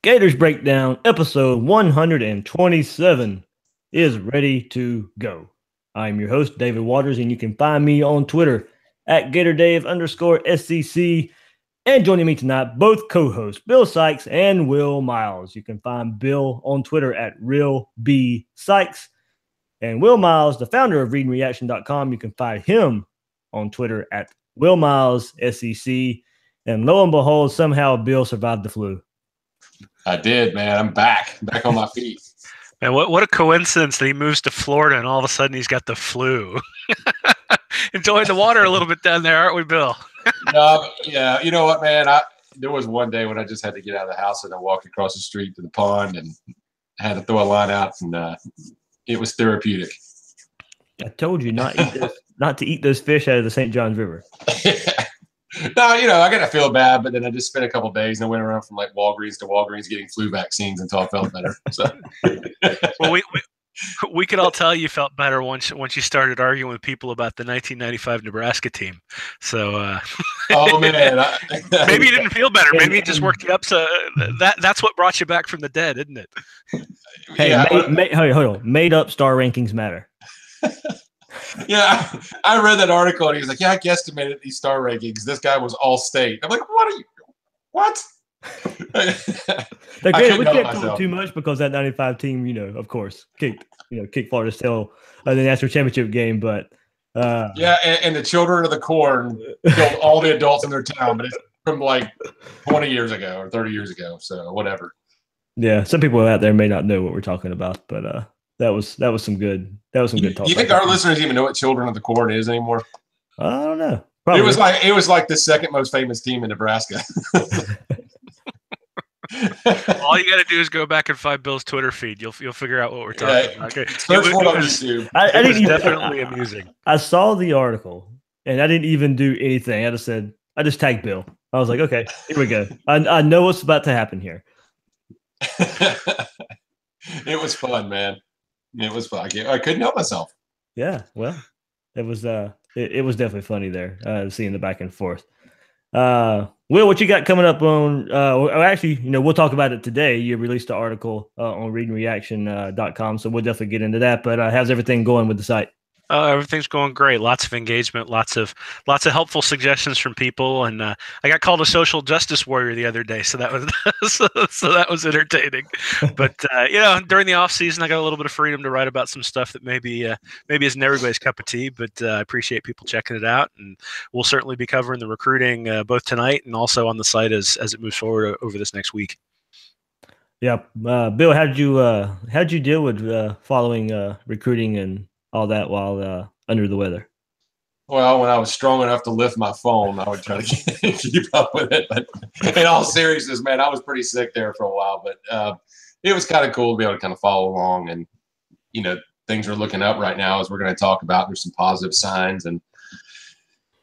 Gators Breakdown, episode 127 is ready to go. I'm your host, David Waters, and you can find me on Twitter at GatorDave_SCC. And joining me tonight, both co-hosts, Bill Sykes and Will Miles. You can find Bill on Twitter at RealBSykes. And Will Miles, the founder of ReadingReaction.com, you can find him on Twitter at WillMilesSCC. And lo and behold, somehow Bill survived the flu. I did, man. I'm back on my feet. Man, what a coincidence that he moves to Florida and all of a sudden he's got the flu. Enjoying the water a little bit down there, aren't we, Bill? Yeah. You know what, man? There was one day when I just had to get out of the house and I walked across the street to the pond and had to throw a line out, and it was therapeutic. I told you not to eat those fish out of the St. Johns River. No, I got to feel bad, but then I just spent a couple of days and I went around from like Walgreens to Walgreens getting flu vaccines until I felt better. So, well, we could all tell you felt better once you started arguing with people about the 1995 Nebraska team. So, oh man, maybe you didn't feel better. Maybe it just worked you up. So that's what brought you back from the dead, isn't it? Hey, hold on. Made up star rankings matter. Yeah, I read that article and he was like, "Yeah, I guesstimated these star rankings. This guy was all state." I'm like, "What?" We can't talk too much because that 95 team, of course, kicked Florida's tail in the national championship game. But yeah, and the children of the corn killed all the adults in their town, but it's from like 20 years ago or 30 years ago. So whatever. Yeah, some people out there may not know what we're talking about, but that was some good talk. You think our listeners even know what Children of the Corn is anymore? I don't know. Probably. It was like the second most famous team in Nebraska. All you got to do is go back and find Bill's Twitter feed. You'll figure out what we're talking about. Okay. It was definitely amusing. I saw the article and I didn't even do anything. I just tagged Bill. I was like, okay, here we go. I know what's about to happen here. It was fun, man. It was fun. I couldn't help myself. Yeah, well, it was definitely funny there, seeing the back and forth. Will, what you got coming up on? Actually, we'll talk about it today. You released an article on ReadingReaction.com, so we'll definitely get into that. But how's everything going with the site? Everything's going great. Lots of engagement, lots of helpful suggestions from people, and I got called a social justice warrior the other day, so that was so that was entertaining. But during the off season, I got a little bit of freedom to write about some stuff that maybe isn't everybody's cup of tea, but I appreciate people checking it out, and we'll certainly be covering the recruiting both tonight and also on the site as it moves forward over this next week. Yeah, Bill, how'd you deal with following recruiting and all that while under the weather? Well, when I was strong enough to lift my phone, I would try to keep up with it. But in all seriousness, man, I was pretty sick there for a while. But it was kind of cool to be able to kind of follow along. And, things are looking up right now, as we're going to talk about. There's some positive signs. And,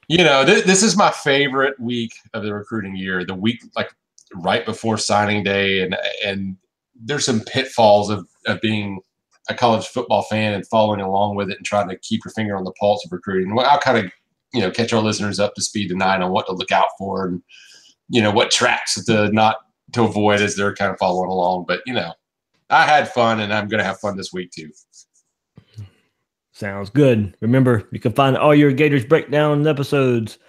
this is my favorite week of the recruiting year, the week like right before signing day. And there's some pitfalls of being a college football fan and following along with it and trying to keep your finger on the pulse of recruiting. Well, I'll kind of, catch our listeners up to speed tonight on what to look out for and, what traps to avoid as they're kind of following along. But, I had fun and I'm going to have fun this week too. Sounds good. Remember, you can find all your Gators Breakdown episodes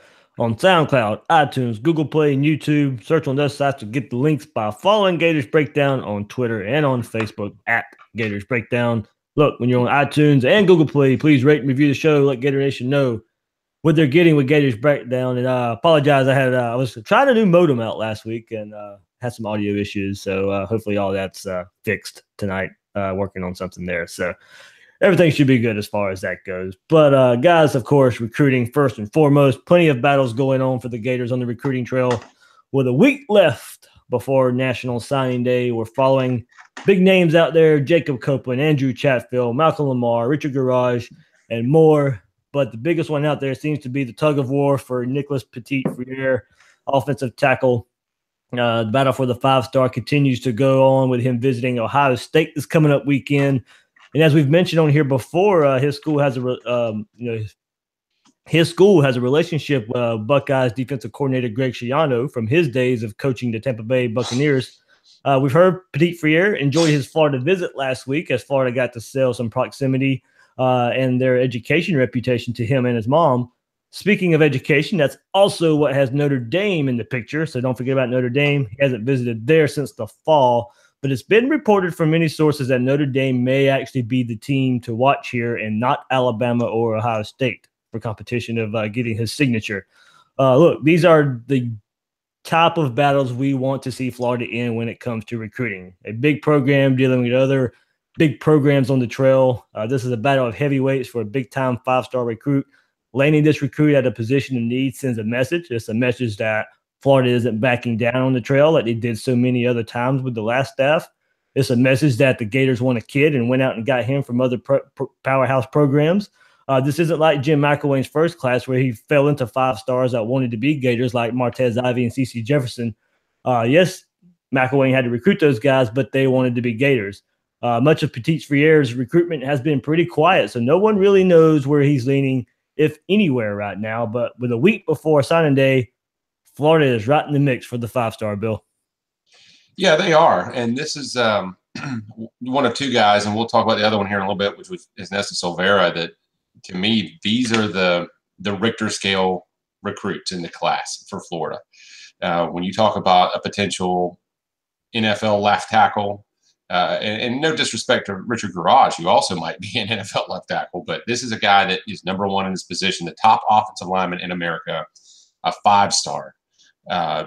on SoundCloud, iTunes, Google Play, and YouTube. Search on those sites to get the links by following Gators Breakdown on Twitter and on Facebook at Gators Breakdown. Look, when you're on iTunes and Google Play, please rate and review the show. Let Gator Nation know what they're getting with Gators Breakdown. And I apologize. I was trying to do modem out last week and had some audio issues. So hopefully all that's fixed tonight, working on something there. So everything should be good as far as that goes. But guys, of course, recruiting first and foremost. Plenty of battles going on for the Gators on the recruiting trail. With a week left before National Signing Day, we're following big names out there: Jacob Copeland, Andrew Chatfield, Malcolm Lamar, Richard Garage, and more. But the biggest one out there seems to be the tug of war for Nicholas Petit-Frere, offensive tackle. The battle for the 5-star continues to go on with him visiting Ohio State this coming up weekend. And as we've mentioned on here before, his school has a relationship with Buckeyes defensive coordinator Greg Schiano from his days of coaching the Tampa Bay Buccaneers. We've heard Petit-Frere enjoyed his Florida visit last week as Florida got to sell some proximity and their education reputation to him and his mom. Speaking of education, that's also what has Notre Dame in the picture. So don't forget about Notre Dame. He hasn't visited there since the fall, but it's been reported from many sources that Notre Dame may actually be the team to watch here and not Alabama or Ohio State for competition of getting his signature. Look, these are the type of battles we want to see Florida in when it comes to recruiting. A big program dealing with other big programs on the trail. This is a battle of heavyweights for a big-time five-star recruit. Landing this recruit at a position of need sends a message. It's a message that Florida isn't backing down on the trail like they did so many other times with the last staff. It's a message that the Gators want a kid and went out and got him from other powerhouse programs. This isn't like Jim McElwain's first class where he fell into five stars that wanted to be Gators like Martez Ivey and CeCe Jefferson. Yes, McElwain had to recruit those guys, but they wanted to be Gators. Much of Petit-Frere's recruitment has been pretty quiet, so no one really knows where he's leaning, if anywhere, right now. But with a week before signing day, Florida is right in the mix for the five-star, Bill. Yeah, they are. And this is one of two guys, and we'll talk about the other one here in a little bit, which is Nesta Silvera, that to me, these are the Richter scale recruits in the class for Florida. When you talk about a potential NFL left tackle, and no disrespect to Richard Garage, who also might be an NFL left tackle, but this is a guy that is number one in his position, the top offensive lineman in America, a five-star.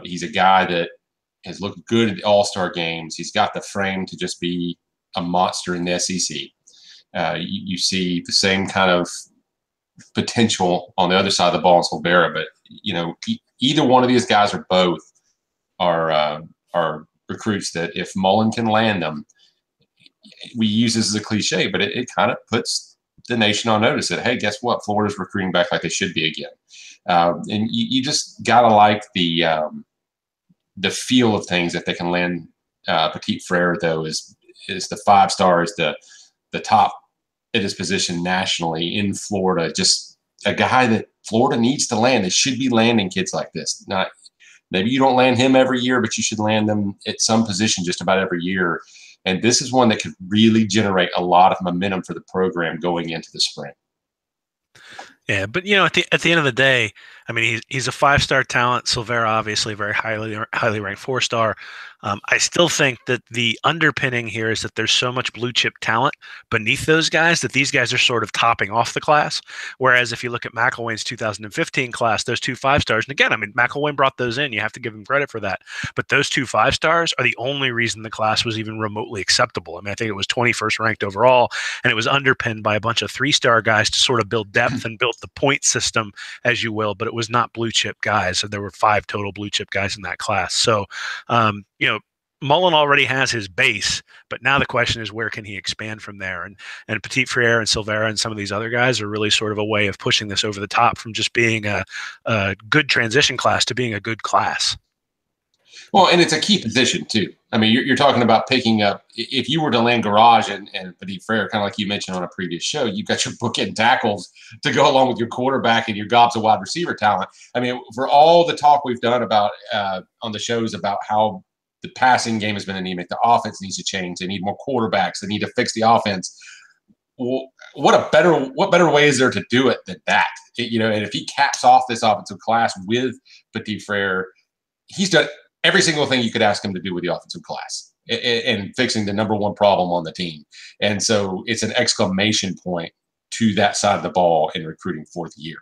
He's a guy that has looked good at all-star games. He's got the frame to just be a monster in the SEC. You see the same kind of potential on the other side of the ball in Silvera, but either one of these guys or both are recruits that if Mullen can land them, we use this as a cliche, but it kind of puts the nation on notice that, hey, guess what? Florida's recruiting back like they should be again. And you just gotta like the feel of things that they can land. Petit-Frere, though, is the five-star, is the top at his position nationally in Florida. Just a guy that Florida needs to land. They should be landing kids like this. Not maybe you don't land him every year, but you should land them at some position just about every year. And this is one that could really generate a lot of momentum for the program going into the spring. Yeah, but at the end of the day, I mean, he's a five-star talent. Silvera, obviously, very highly ranked four-star. I still think that the underpinning here is that there's so much blue chip talent beneath those guys that these guys are sort of topping off the class. Whereas if you look at McElwain's 2015 class, those two five-stars, and again, I mean, McElwain brought those in. You have to give him credit for that. But those two five-stars are the only reason the class was even remotely acceptable. I mean, I think it was 21st ranked overall, and it was underpinned by a bunch of three-star guys to sort of build depth and build the point system, as you will, but it was not blue chip guys. So there were 5 total blue chip guys in that class. So, Mullen already has his base, but now the question is where can he expand from there? And Petit-Frere and Silvera and some of these other guys are really sort of a way of pushing this over the top from just being a good transition class to being a good class. Well, and it's a key position too. I mean, you're talking about picking up, if you were to land Garage and Petit-Frere, kind of like you mentioned on a previous show, you've got your bookend tackles to go along with your quarterback and your gobs of wide receiver talent. I mean, for all the talk we've done about on the shows about how the passing game has been anemic, the offense needs to change, they need more quarterbacks, they need to fix the offense. Well, what better way is there to do it than that? And if he caps off this offensive class with Petit-Frere, he's done every single thing you could ask him to do with the offensive class and fixing the number one problem on the team. And so it's an exclamation point to that side of the ball in recruiting fourth year.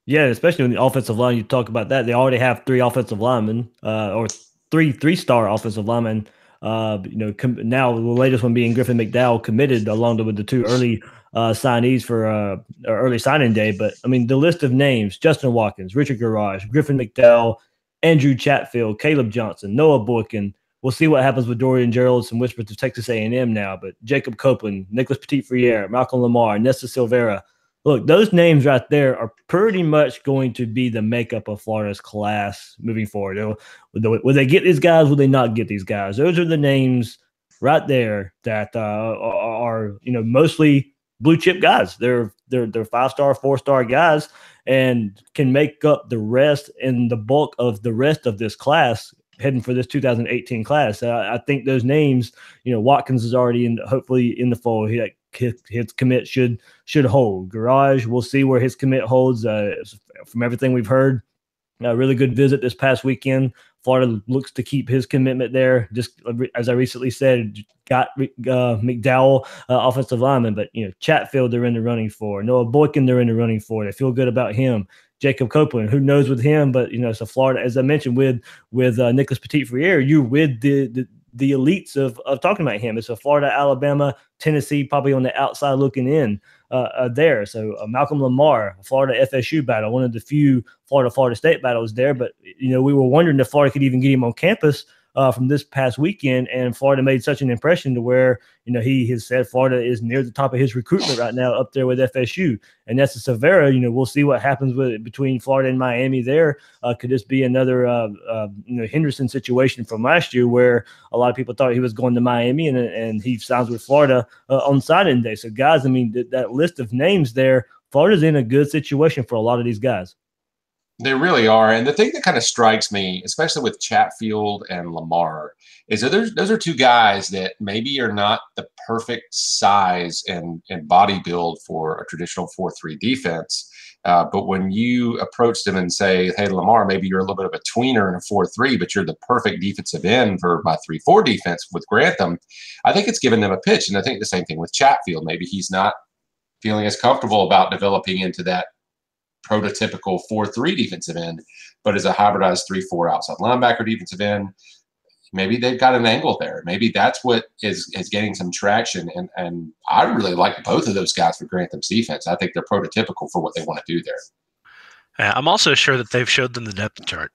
Yeah, especially in the offensive line, you talk about that. They already have 3 offensive linemen or three-star offensive linemen. Now the latest one being Griffin McDowell committed along with the 2 early signees for early signing day. But I mean, the list of names: Justin Watkins, Richard Garage, Griffin McDowell, Andrew Chatfield, Caleb Johnson, Noah Boykin. We'll see what happens with Dorian Gerald, some whispers of Texas A&M now, but Jacob Copeland, Nicholas Petit-Frere, Malcolm Lamar, Nesta Silvera. Look, those names right there are pretty much going to be the makeup of Florida's class moving forward. Will they get these guys? Will they not get these guys? Those are the names right there that are mostly blue chip guys. They're 5-star, 4-star guys, and can make up the rest and the bulk of the rest of this class heading for this 2018 class. I think those names, Watkins is already hopefully in the fold. His commit should hold. Garage, we'll see where his commit holds. From everything we've heard, a really good visit this past weekend. Florida looks to keep his commitment there. Just as I recently said, got McDowell, offensive lineman, but Chatfield they're in the running for. Noah Boykin they're in the running for. They feel good about him. Jacob Copeland, who knows with him, but so Florida, as I mentioned with Nicholas Petit-Frere, you're with the elites of talking about him. It's a Florida, Alabama, Tennessee, probably on the outside looking in there. So Malcolm Lamar, Florida FSU battle, one of the few Florida State battles there. But we were wondering if Florida could even get him on campus from this past weekend, and Florida made such an impression to where he has said Florida is near the top of his recruitment right now, up there with FSU. And that's a Severa. We'll see what happens between Florida and Miami there. Could this be another Henderson situation from last year, where a lot of people thought he was going to Miami and he signs with Florida on signing day? So guys, that list of names there, Florida's in a good situation for a lot of these guys. They really are. And the thing that kind of strikes me, especially with Chatfield and Lamar, is that those are two guys that maybe are not the perfect size and body build for a traditional 4-3 defense. But when you approach them and say, hey, Lamar, maybe you're a little bit of a tweener in a 4-3, but you're the perfect defensive end for my 3-4 defense with Grantham, I think it's given them a pitch. And I think the same thing with Chatfield. Maybe he's not feeling as comfortable about developing into that prototypical 4-3 defensive end, but as a hybridized 3-4 outside linebacker defensive end, maybe they've got an angle there. Maybe that's what is getting some traction. And I really like both of those guys for Grantham's defense. I think they're prototypical for what they want to do there. I'm also sure that they've showed them the depth chart.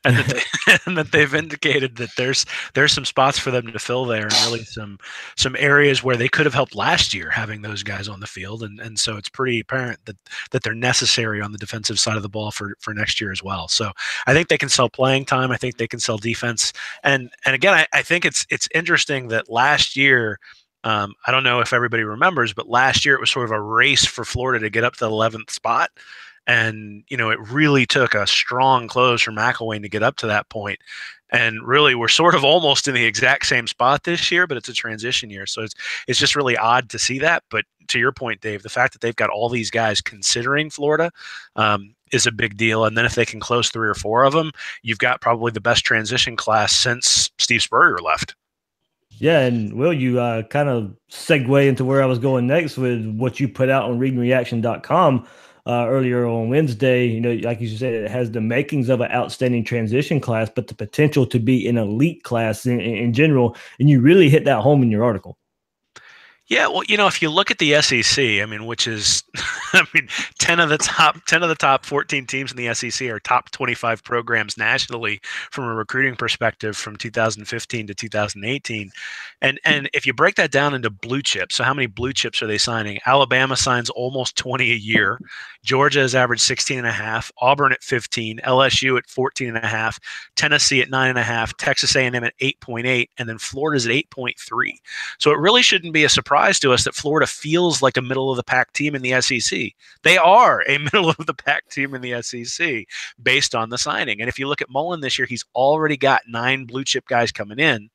And that they've indicated that there's some spots for them to fill there, and really some areas where they could have helped last year having those guys on the field, and so it's pretty apparent that they're necessary on the defensive side of the ball for next year as well. So I think they can sell playing time. I think they can sell defense, and again, I think it's interesting that last year. I don't know if everybody remembers, but last year it was sort of a race for Florida to get up to the 11th spot. And, it really took a strong close for McElwain to get up to that point. And really, we're sort of almost in the exact same spot this year, but it's a transition year. So it's just really odd to see that. But to your point, Dave, the fact that they've got all these guys considering Florida is a big deal. And then if they can close 3 or 4 of them, you've got probably the best transition class since Steve Spurrier left. Yeah, and Will, you kind of segue into where I was going next with what you put out on readingreaction.com. Earlier on Wednesday, like you said, it has the makings of an outstanding transition class, but the potential to be an elite class in general. And you really hit that home in your article. Yeah, well, if you look at the SEC, which is, 10 of the top 14 teams in the SEC are top 25 programs nationally from a recruiting perspective from 2015 to 2018. And if you break that down into blue chips, so how many blue chips are they signing? Alabama signs almost 20 a year. Georgia has averaged 16.5, Auburn at 15, LSU at 14.5, Tennessee at 9.5, Texas A&M at 8.8, and then Florida's at 8.3. So it really shouldn't be a surprise to us that Florida feels like a middle of the pack team in the SEC. They are a middle of the pack team in the SEC based on the signing. And if you look at Mullen this year, he's already got 9 blue chip guys coming in.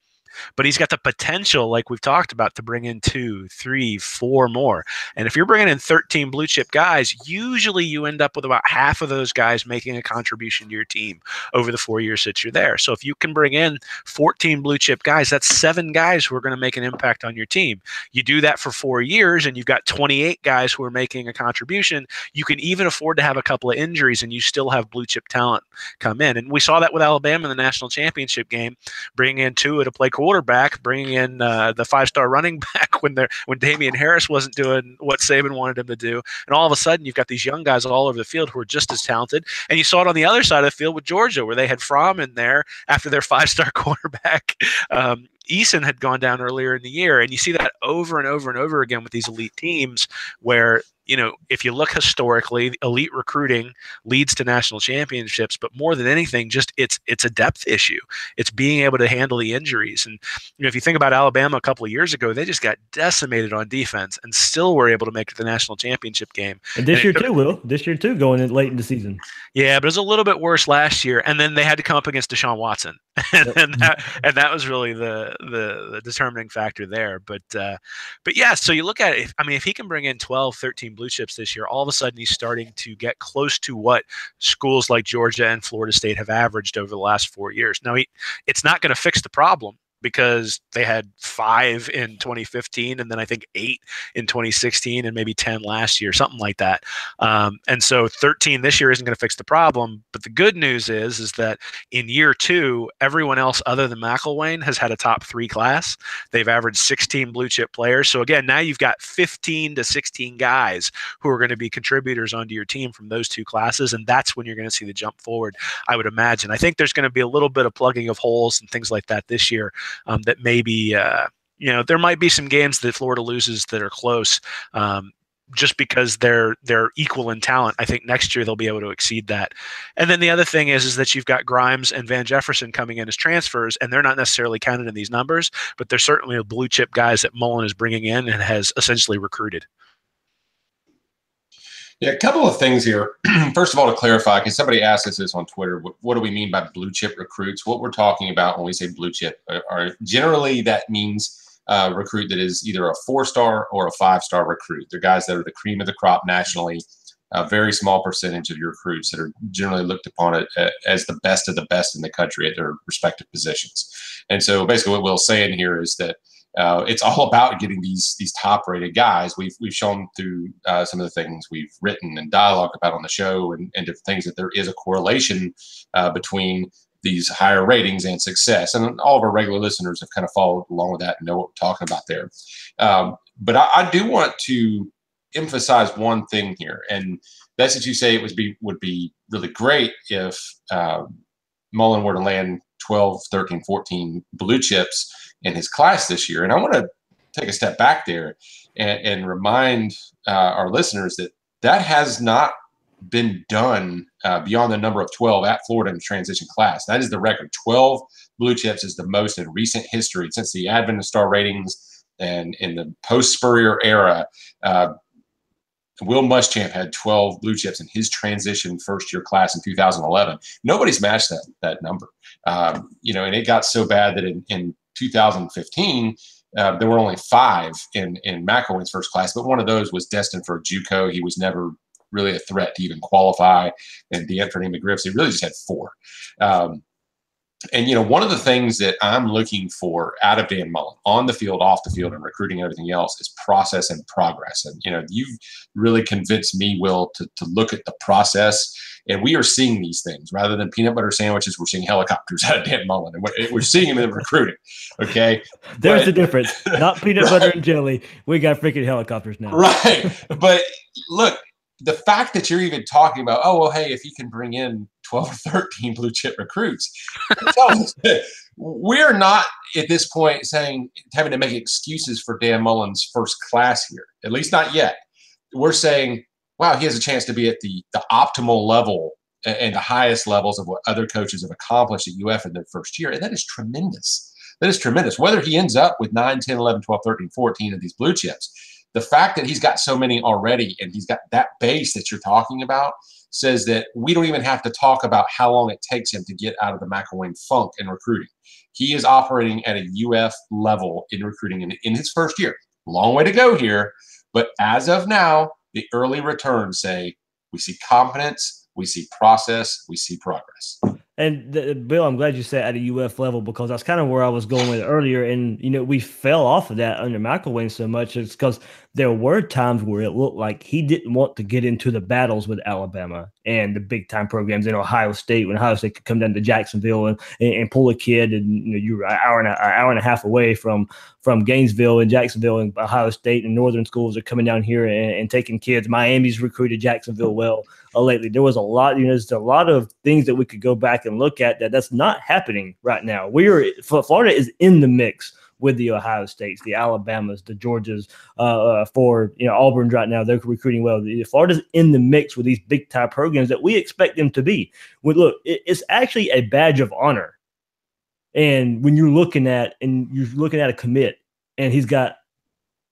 But he's got the potential, like we've talked about, to bring in 2, 3, 4 more. And if you're bringing in 13 blue chip guys, usually you end up with about half of those guys making a contribution to your team over the 4 years that you're there. So if you can bring in 14 blue chip guys, that's 7 guys who are going to make an impact on your team. You do that for 4 years and you've got 28 guys who are making a contribution. You can even afford to have a couple of injuries and you still have blue chip talent come in. And we saw that with Alabama in the national championship game, bringing in Tua to play quarterback, bringing in the 5-star running back when Damian Harris wasn't doing what Saban wanted him to do. And all of a sudden, you've got these young guys all over the field who are just as talented. And you saw it on the other side of the field with Georgia, where they had Fromm in there after their 5-star quarterback. Eason had gone down earlier in the year. And you see that over and over and over again with these elite teams where, if you look historically, elite recruiting leads to national championships, but more than anything, just it's a depth issue. It's being able to handle the injuries. And, if you think about Alabama a couple of years ago, they just got decimated on defense and still were able to make it to the national championship game. And this year too, Will. This year too, going in late in the season. Yeah, but it was a little bit worse last year. And then they had to come up against Deshaun Watson. and that was really the determining factor there. But yeah, so you look at it. I mean, if he can bring in 12, 13 blue chips this year, all of a sudden he's starting to get close to what schools like Georgia and Florida State have averaged over the last 4 years. Now, it's not going to fix the problem, because they had 5 in 2015 and then I think 8 in 2016 and maybe 10 last year, something like that. And so 13 this year isn't going to fix the problem. But the good news is that in year 2, everyone else other than McElwain has had a top 3 class. They've averaged 16 blue chip players. So again, now you've got 15 to 16 guys who are going to be contributors onto your team from those 2 classes. And that's when you're going to see the jump forward, I would imagine. I think there's going to be a little bit of plugging of holes and things like that this year. That maybe, there might be some games that Florida loses that are close, just because they're equal in talent. I think next year they'll be able to exceed that. And then the other thing is that you've got Grimes and Van Jefferson coming in as transfers, and they're not necessarily counted in these numbers, but they're certainly blue chip guys that Mullen is bringing in and has essentially recruited. Yeah, a couple of things here. First of all, to clarify, because somebody asked us this on Twitter, what do we mean by blue chip recruits? What we're talking about when we say blue chip are generally that means a recruit that is either a 4-star or a 5-star recruit. They're guys that are the cream of the crop nationally. A very small percentage of your recruits that are generally looked upon as the best of the best in the country at their respective positions. And so basically what Will's saying here is that it's all about getting these top-rated guys. We've shown through some of the things we've written and dialogued about on the show and different things that there is a correlation between these higher ratings and success. And all of our regular listeners have kind of followed along with that and know what we're talking about there. But I do want to emphasize one thing here, and that's that you say it would be really great if Mullen were to land 12, 13, 14 blue chips in his class this year. And I want to take a step back there and remind our listeners that has not been done beyond the number of 12 at Florida in the transition class. That is the record. 12 blue chips is the most in recent history since the advent of star ratings and in the post-Spurrier era. Will Muschamp had 12 blue chips in his transition first-year class in 2011. Nobody's matched that number. And it got so bad that in 2015, there were only 5 in McElwain's first class, but one of those was destined for a JUCO. He was never really a threat to even qualify. And D'Anthony McGriff, he really just had 4. And, one of the things that I'm looking for out of Dan Mullen on the field, off the field, and recruiting and everything else is process and progress. And, you've really convinced me, Will, to look at the process. And we are seeing these things rather than peanut butter sandwiches. We're seeing helicopters out of Dan Mullen, and we're seeing him in recruiting. Okay. There's the difference. Not peanut butter and jelly. We got freaking helicopters now. Right. But look, the fact that you're even talking about, hey, if he can bring in 12 or 13 blue chip recruits, we're not at this point having to make excuses for Dan Mullen's first class here, at least not yet. We're saying, wow, he has a chance to be at the optimal level and the highest levels of what other coaches have accomplished at UF in their first year. And that is tremendous. That is tremendous. Whether he ends up with 9, 10, 11, 12, 13, 14 of these blue chips, the fact that he's got so many already and he's got that base that you're talking about says that we don't even have to talk about how long it takes him to get out of the McElwain funk in recruiting. He is operating at a UF level in recruiting in his first year. Long way to go here. But as of now, the early returns say we see competence, we see process, we see progress. And Bill, I'm glad you said at a UF level, because that's kind of where I was going with it earlier. And, we fell off of that under McElwain so much. It's because there were times where it looked like he didn't want to get into the battles with Alabama and the big time programs in Ohio State, when Ohio State could come down to Jacksonville and pull a kid. And, you were an hour and a half away from Gainesville and Jacksonville, and Ohio State and northern schools are coming down here and taking kids. Miami's recruited Jacksonville well lately. There was a lot, there's a lot of things that we could go back and look at that's not happening right now. Florida is in the mix with the Ohio States, the Alabamas, the Georgias, for Auburn's right now. They're recruiting well. Florida's in the mix with these big time programs that we expect them to be. Look, it's actually a badge of honor. And when you're looking at a commit, and he's got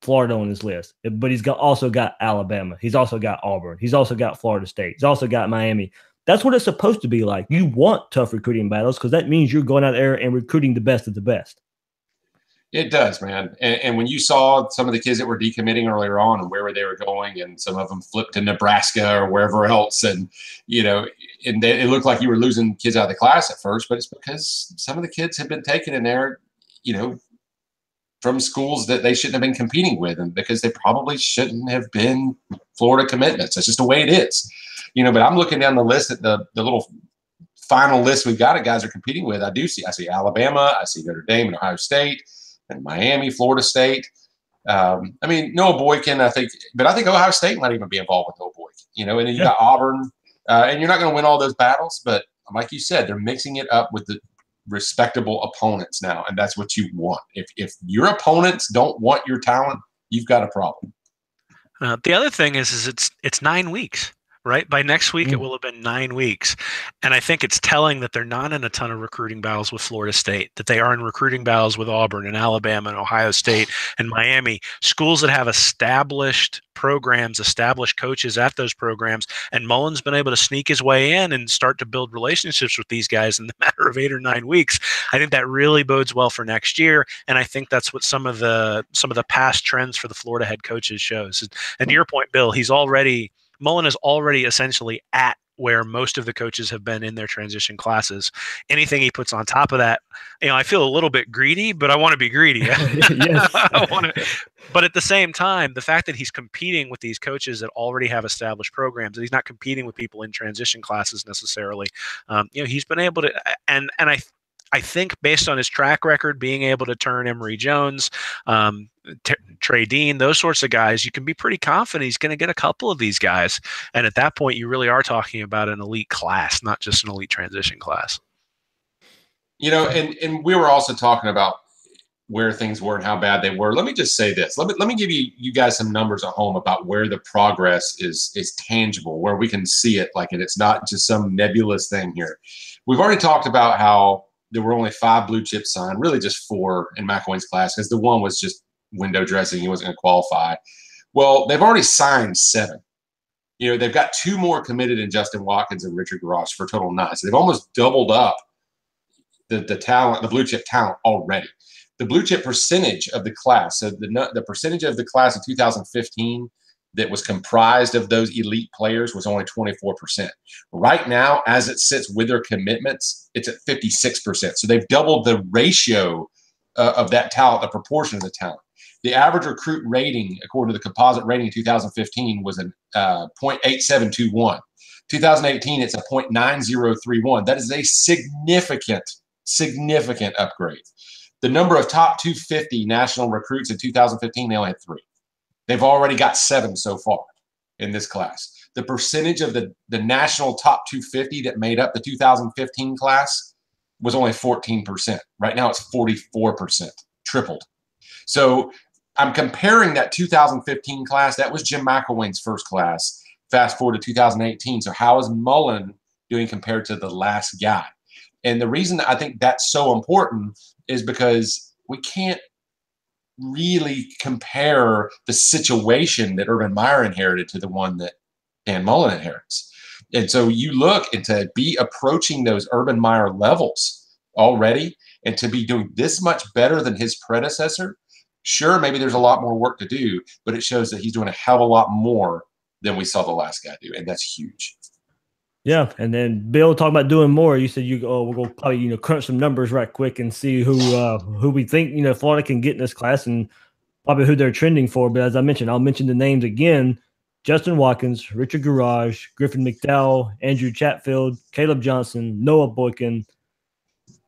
Florida on his list, but he's also got Alabama. He's also got Auburn. He's also got Florida State. He's also got Miami. that's what it's supposed to be like. You want tough recruiting battles because that means you're going out there and recruiting the best of the best. It does, man. And when you saw some of the kids that were decommitting earlier on and where they were going, and some of them flipped to Nebraska or wherever else, and it looked like you were losing kids out of the class at first, but it's because some of the kids have been taken in there, from schools that they shouldn't have been competing with, and because they probably shouldn't have been Florida commitments. That's just the way it is, But I'm looking down the list at the little final list we've got of guys are competing with. I see Alabama, I see Notre Dame and Ohio State, and Miami, Florida State. Noah Boykin, I think Ohio State might even be involved with Noah Boykin, and then you got Auburn, and you're not going to win all those battles, but like you said, they're mixing it up with the respectable opponents now, and that's what you want. If your opponents don't want your talent, you've got a problem. The other thing is it's 9 weeks. Right? By next week, it will have been 9 weeks. And I think it's telling that they're not in a ton of recruiting battles with Florida State, that they are in recruiting battles with Auburn and Alabama and Ohio State and Miami, schools that have established programs, established coaches at those programs. And Mullen's been able to sneak his way in and start to build relationships with these guys in the matter of 8 or 9 weeks. I think that really bodes well for next year. And I think that's what some of the past trends for the Florida head coaches shows. And to your point, Bill, Mullen is already essentially at where most of the coaches have been in their transition classes. Anything he puts on top of that, I feel a little bit greedy, but I want to be greedy. Yes. But at the same time, the fact that he's competing with these coaches that already have established programs, that he's not competing with people in transition classes necessarily, he's been able to, and I think based on his track record, being able to turn Emory Jones, Trey Dean, those sorts of guys, you can be pretty confident he's going to get a couple of these guys. And at that point, you really are talking about an elite class, not just an elite transition class. And we were also talking about where things were and how bad they were. Let me just say this. Let me give you guys some numbers at home about where the progress is tangible, where we can see it, and it's not just some nebulous thing here. We've already talked about how there were only 5 blue chips signed, really just 4 in McElwain's class, because the one was just window dressing. He wasn't going to qualify. Well, they've already signed 7. They've got 2 more committed in Justin Watkins and Richard Garage for a total of 9. So they've almost doubled up the talent, the blue chip talent already. The blue chip percentage of the class, so the percentage of the class of 2015 that was comprised of those elite players was only 24%. Right now, as it sits with their commitments, it's at 56%. So they've doubled the ratio of that talent, the proportion of the talent. The average recruit rating, according to the composite rating in 2015, was a 0.8721. 2018, it's a 0.9031. That is a significant upgrade. The number of top 250 national recruits in 2015, they only had 3. They've already got 7 so far in this class. The percentage of the national top 250 that made up the 2015 class was only 14%. Right now it's 44%, tripled. So I'm comparing that 2015 class. That was Jim McElwain's first class. Fast forward to 2018. So how is Mullen doing compared to the last guy? And the reason that I think that's so important is because we can't really compare the situation that Urban Meyer inherited to the one that Dan Mullen inherits. And so you look, and to be approaching those Urban Meyer levels already, and to be doing this much better than his predecessor, sure, maybe there's a lot more work to do, but it shows that he's doing a hell of a lot more than we saw the last guy do, and that's huge. Yeah, and then Bill, talking about doing more. You said we're gonna probably crunch some numbers right quick and see who we think Florida can get in this class and probably who they're trending for. But as I mentioned, I'll mention the names again: Justin Watkins, Richard Garage, Griffin McDowell, Andrew Chatfield, Caleb Johnson, Noah Boykin,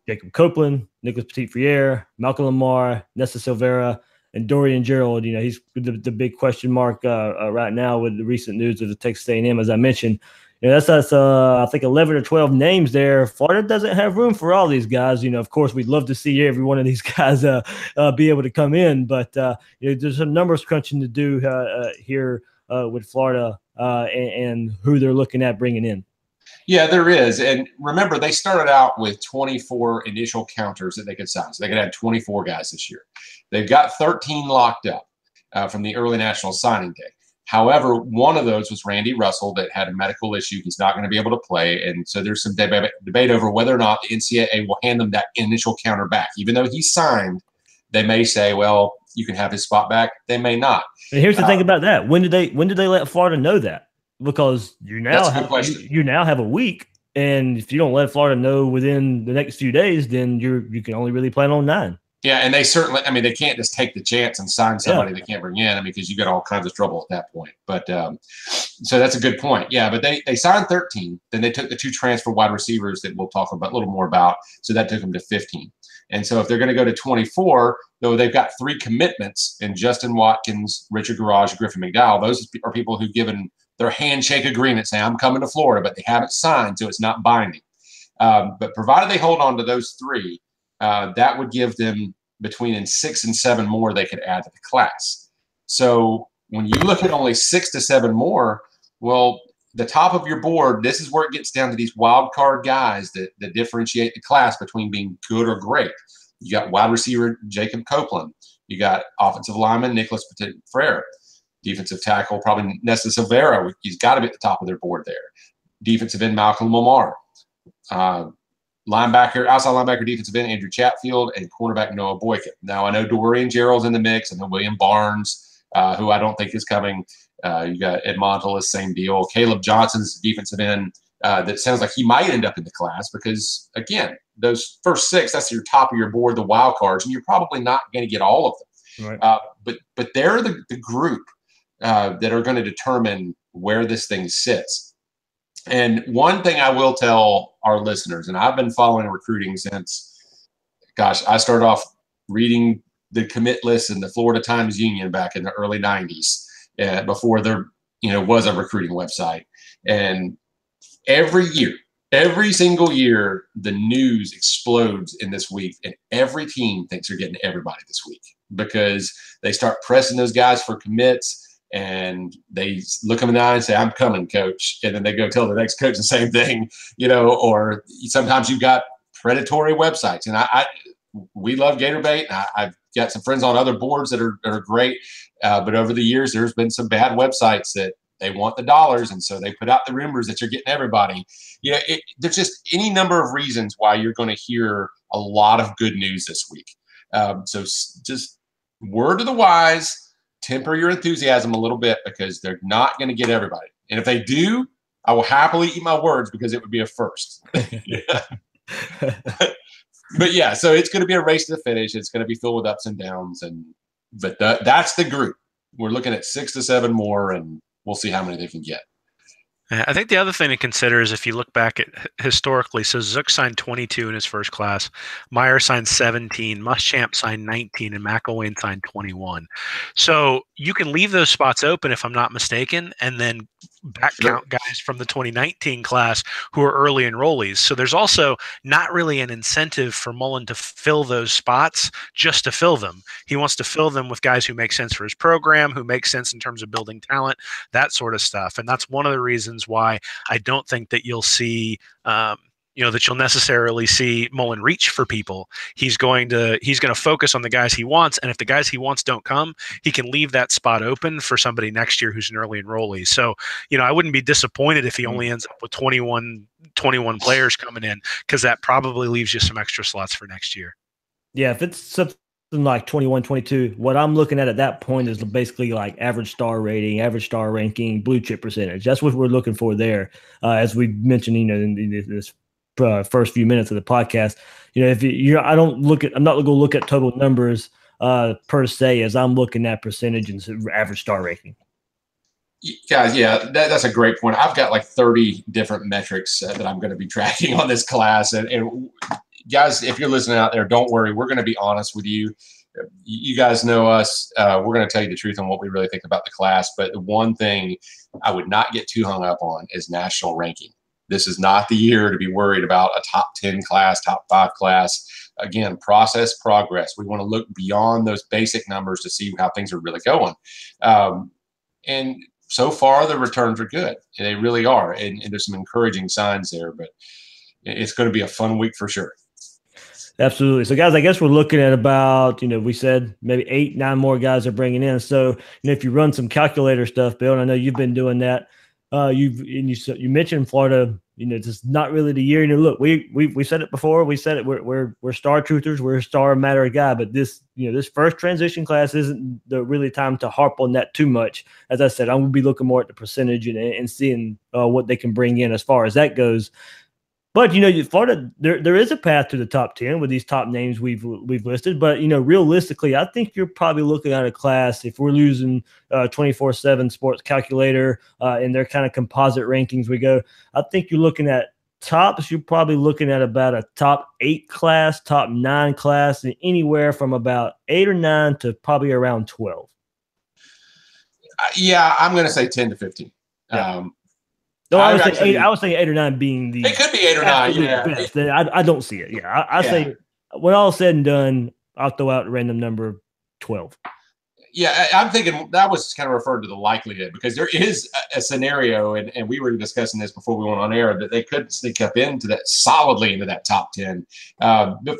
Jacob Copeland, Nicholas Petit-Frere, Malcolm Lamar, Nessa Silvera, and Dorian Gerald. He's the big question mark right now with the recent news of the Texas A&M, as I mentioned. That's I think 11 or 12 names there. Florida doesn't have room for all these guys. Of course, we'd love to see every one of these guys be able to come in, but there's some numbers crunching to do here with Florida and who they're looking at bringing in. Yeah, there is. And remember, they started out with 24 initial counters that they could sign. So they could have 24 guys this year. They've got 13 locked up from the early national signing day. However, one of those was Randy Russell that had a medical issue. He's not going to be able to play. And so there's some debate over whether or not the NCAA will hand him that initial counter back. Even though he's signed, they may say, well, you can have his spot back. They may not. And here's the thing about that. When did they let Florida know that? Because you now have a week. And if you don't let Florida know within the next few days, then you can only really plan on 9. Yeah, and they certainly, they can't just take the chance and sign somebody they can't bring in, because you got all kinds of trouble at that point. But so that's a good point. Yeah, but they signed 13. Then they took the 2 transfer wide receivers that we'll talk about a little more about. So that took them to 15. And so if they're going to go to 24, though, they've got 3 commitments in Justin Watkins, Richard Garage, Griffin McDowell. Those are people who've given their handshake agreement saying, I'm coming to Florida, but they haven't signed, so it's not binding. But provided they hold on to those 3, that would give them between 6 and 7 more they could add to the class. So when you look at only 6 to 7 more, well, the top of your board, this is where it gets down to these wild card guys that differentiate the class between being good or great. You got wide receiver Jacob Copeland. You got offensive lineman Nicholas Petit-Frere. Defensive tackle probably Nesta Silvera. He's got to be at the top of their board there. Defensive end Malcolm Lamar. Outside linebacker, defensive end Andrew Chatfield, and cornerback Noah Boykin. Now, I know Dorian Gerald's in the mix, and then William Barnes, who I don't think is coming. You got Ed Montelis, same deal. Caleb Johnson's defensive end. That sounds like he might end up in the class because, again, those first 6, that's your top of your board, the wild cards, and you're probably not going to get all of them. Right. But they're the group that are going to determine where this thing sits. And one thing I will tell our listeners, and I've been following recruiting since, I started off reading the commit list in the Florida Times-Union back in the early 90s, before there was a recruiting website. And every single year, the news explodes in this week, and every team thinks they're getting everybody this week because they start pressing those guys for commits. And they look them in the eye and say, I'm coming, coach. And then they go tell the next coach the same thing, or sometimes you've got predatory websites. And we love GatorBait. I've got some friends on other boards that are great. But over the years, there's been some bad websites that they want the dollars. And so they put out the rumors that you're getting everybody. There's just any number of reasons why you're going to hear a lot of good news this week. So just word to the wise, temper your enthusiasm a little bit because they're not going to get everybody. And if they do, I will happily eat my words because it would be a first. But yeah, so it's going to be a race to the finish. It's going to be filled with ups and downs. But that's the group. We're looking at 6 to 7 more, and we'll see how many they can get. I think the other thing to consider is if you look back at historically, so Zook signed 22 in his first class, Meyer signed 17, Muschamp signed 19, and McElwain signed 21. So you can leave those spots open if I'm not mistaken, and then back count guys from the 2019 class who are early enrollees. So there's also not really an incentive for Mullen to fill those spots just to fill them. He wants to fill them with guys who make sense for his program, who make sense in terms of building talent, that sort of stuff. And that's one of the reasons why I don't think that you'll see that you'll necessarily see Mullen reach for people. He's going to focus on the guys he wants, and if the guys he wants don't come, he can leave that spot open for somebody next year who's an early enrollee. So, I wouldn't be disappointed if he only ends up with 21 players coming in, because that probably leaves you some extra slots for next year. Yeah, if it's something like 21, 22, what I'm looking at that point is basically like average star rating, average star ranking, blue chip percentage. That's what we're looking for there. As we mentioned, in this first few minutes of the podcast, I'm not going to look at total numbers per se, as I'm looking at percentage and average star rating. Guys, yeah, that's a great point. I've got like 30 different metrics that I'm going to be tracking on this class. And guys, if you're listening out there, don't worry. We're going to be honest with you. You guys know us. We're going to tell you the truth on what we really think about the class. But the one thing I would not get too hung up on is national ranking. This is not the year to be worried about a top 10 class, top 5 class. Again, process, progress. We want to look beyond those basic numbers to see how things are really going. And so far, the returns are good. They really are. And there's some encouraging signs there. But it's going to be a fun week for sure. Absolutely. So, guys, I guess we're looking at about, we said maybe 8, 9 more guys are bringing in. So, if you run some calculator stuff, Bill, and I know you've been doing that, you mentioned Florida. Just not really the year. Look, we said it before. We said it. We're star truthers. We're a star matter guy. But this first transition class isn't the really time to harp on that too much. As I said, I'm gonna be looking more at the percentage and seeing what they can bring in as far as that goes. But Florida, there is a path to the top 10 with these top names we've listed. But realistically, I think you're probably looking at a class, if we're losing 24/7 Sports Calculator and their kind of composite rankings we go. I think you're looking at tops. You're probably looking at about a top 8 class, top 9 class, and anywhere from about 8 or 9 to probably around 12. Yeah, I'm going to say 10 to 15. Yeah. No, I was saying 8 or 9 being the. It could be 8 or 9. Yeah, best. I don't see it. Yeah, I say when all said and done, I'll throw out a random number 12. Yeah, I'm thinking that was kind of referred to the likelihood, because there is a scenario, and we were discussing this before we went on air, that they could sneak up solidly into that top 10. But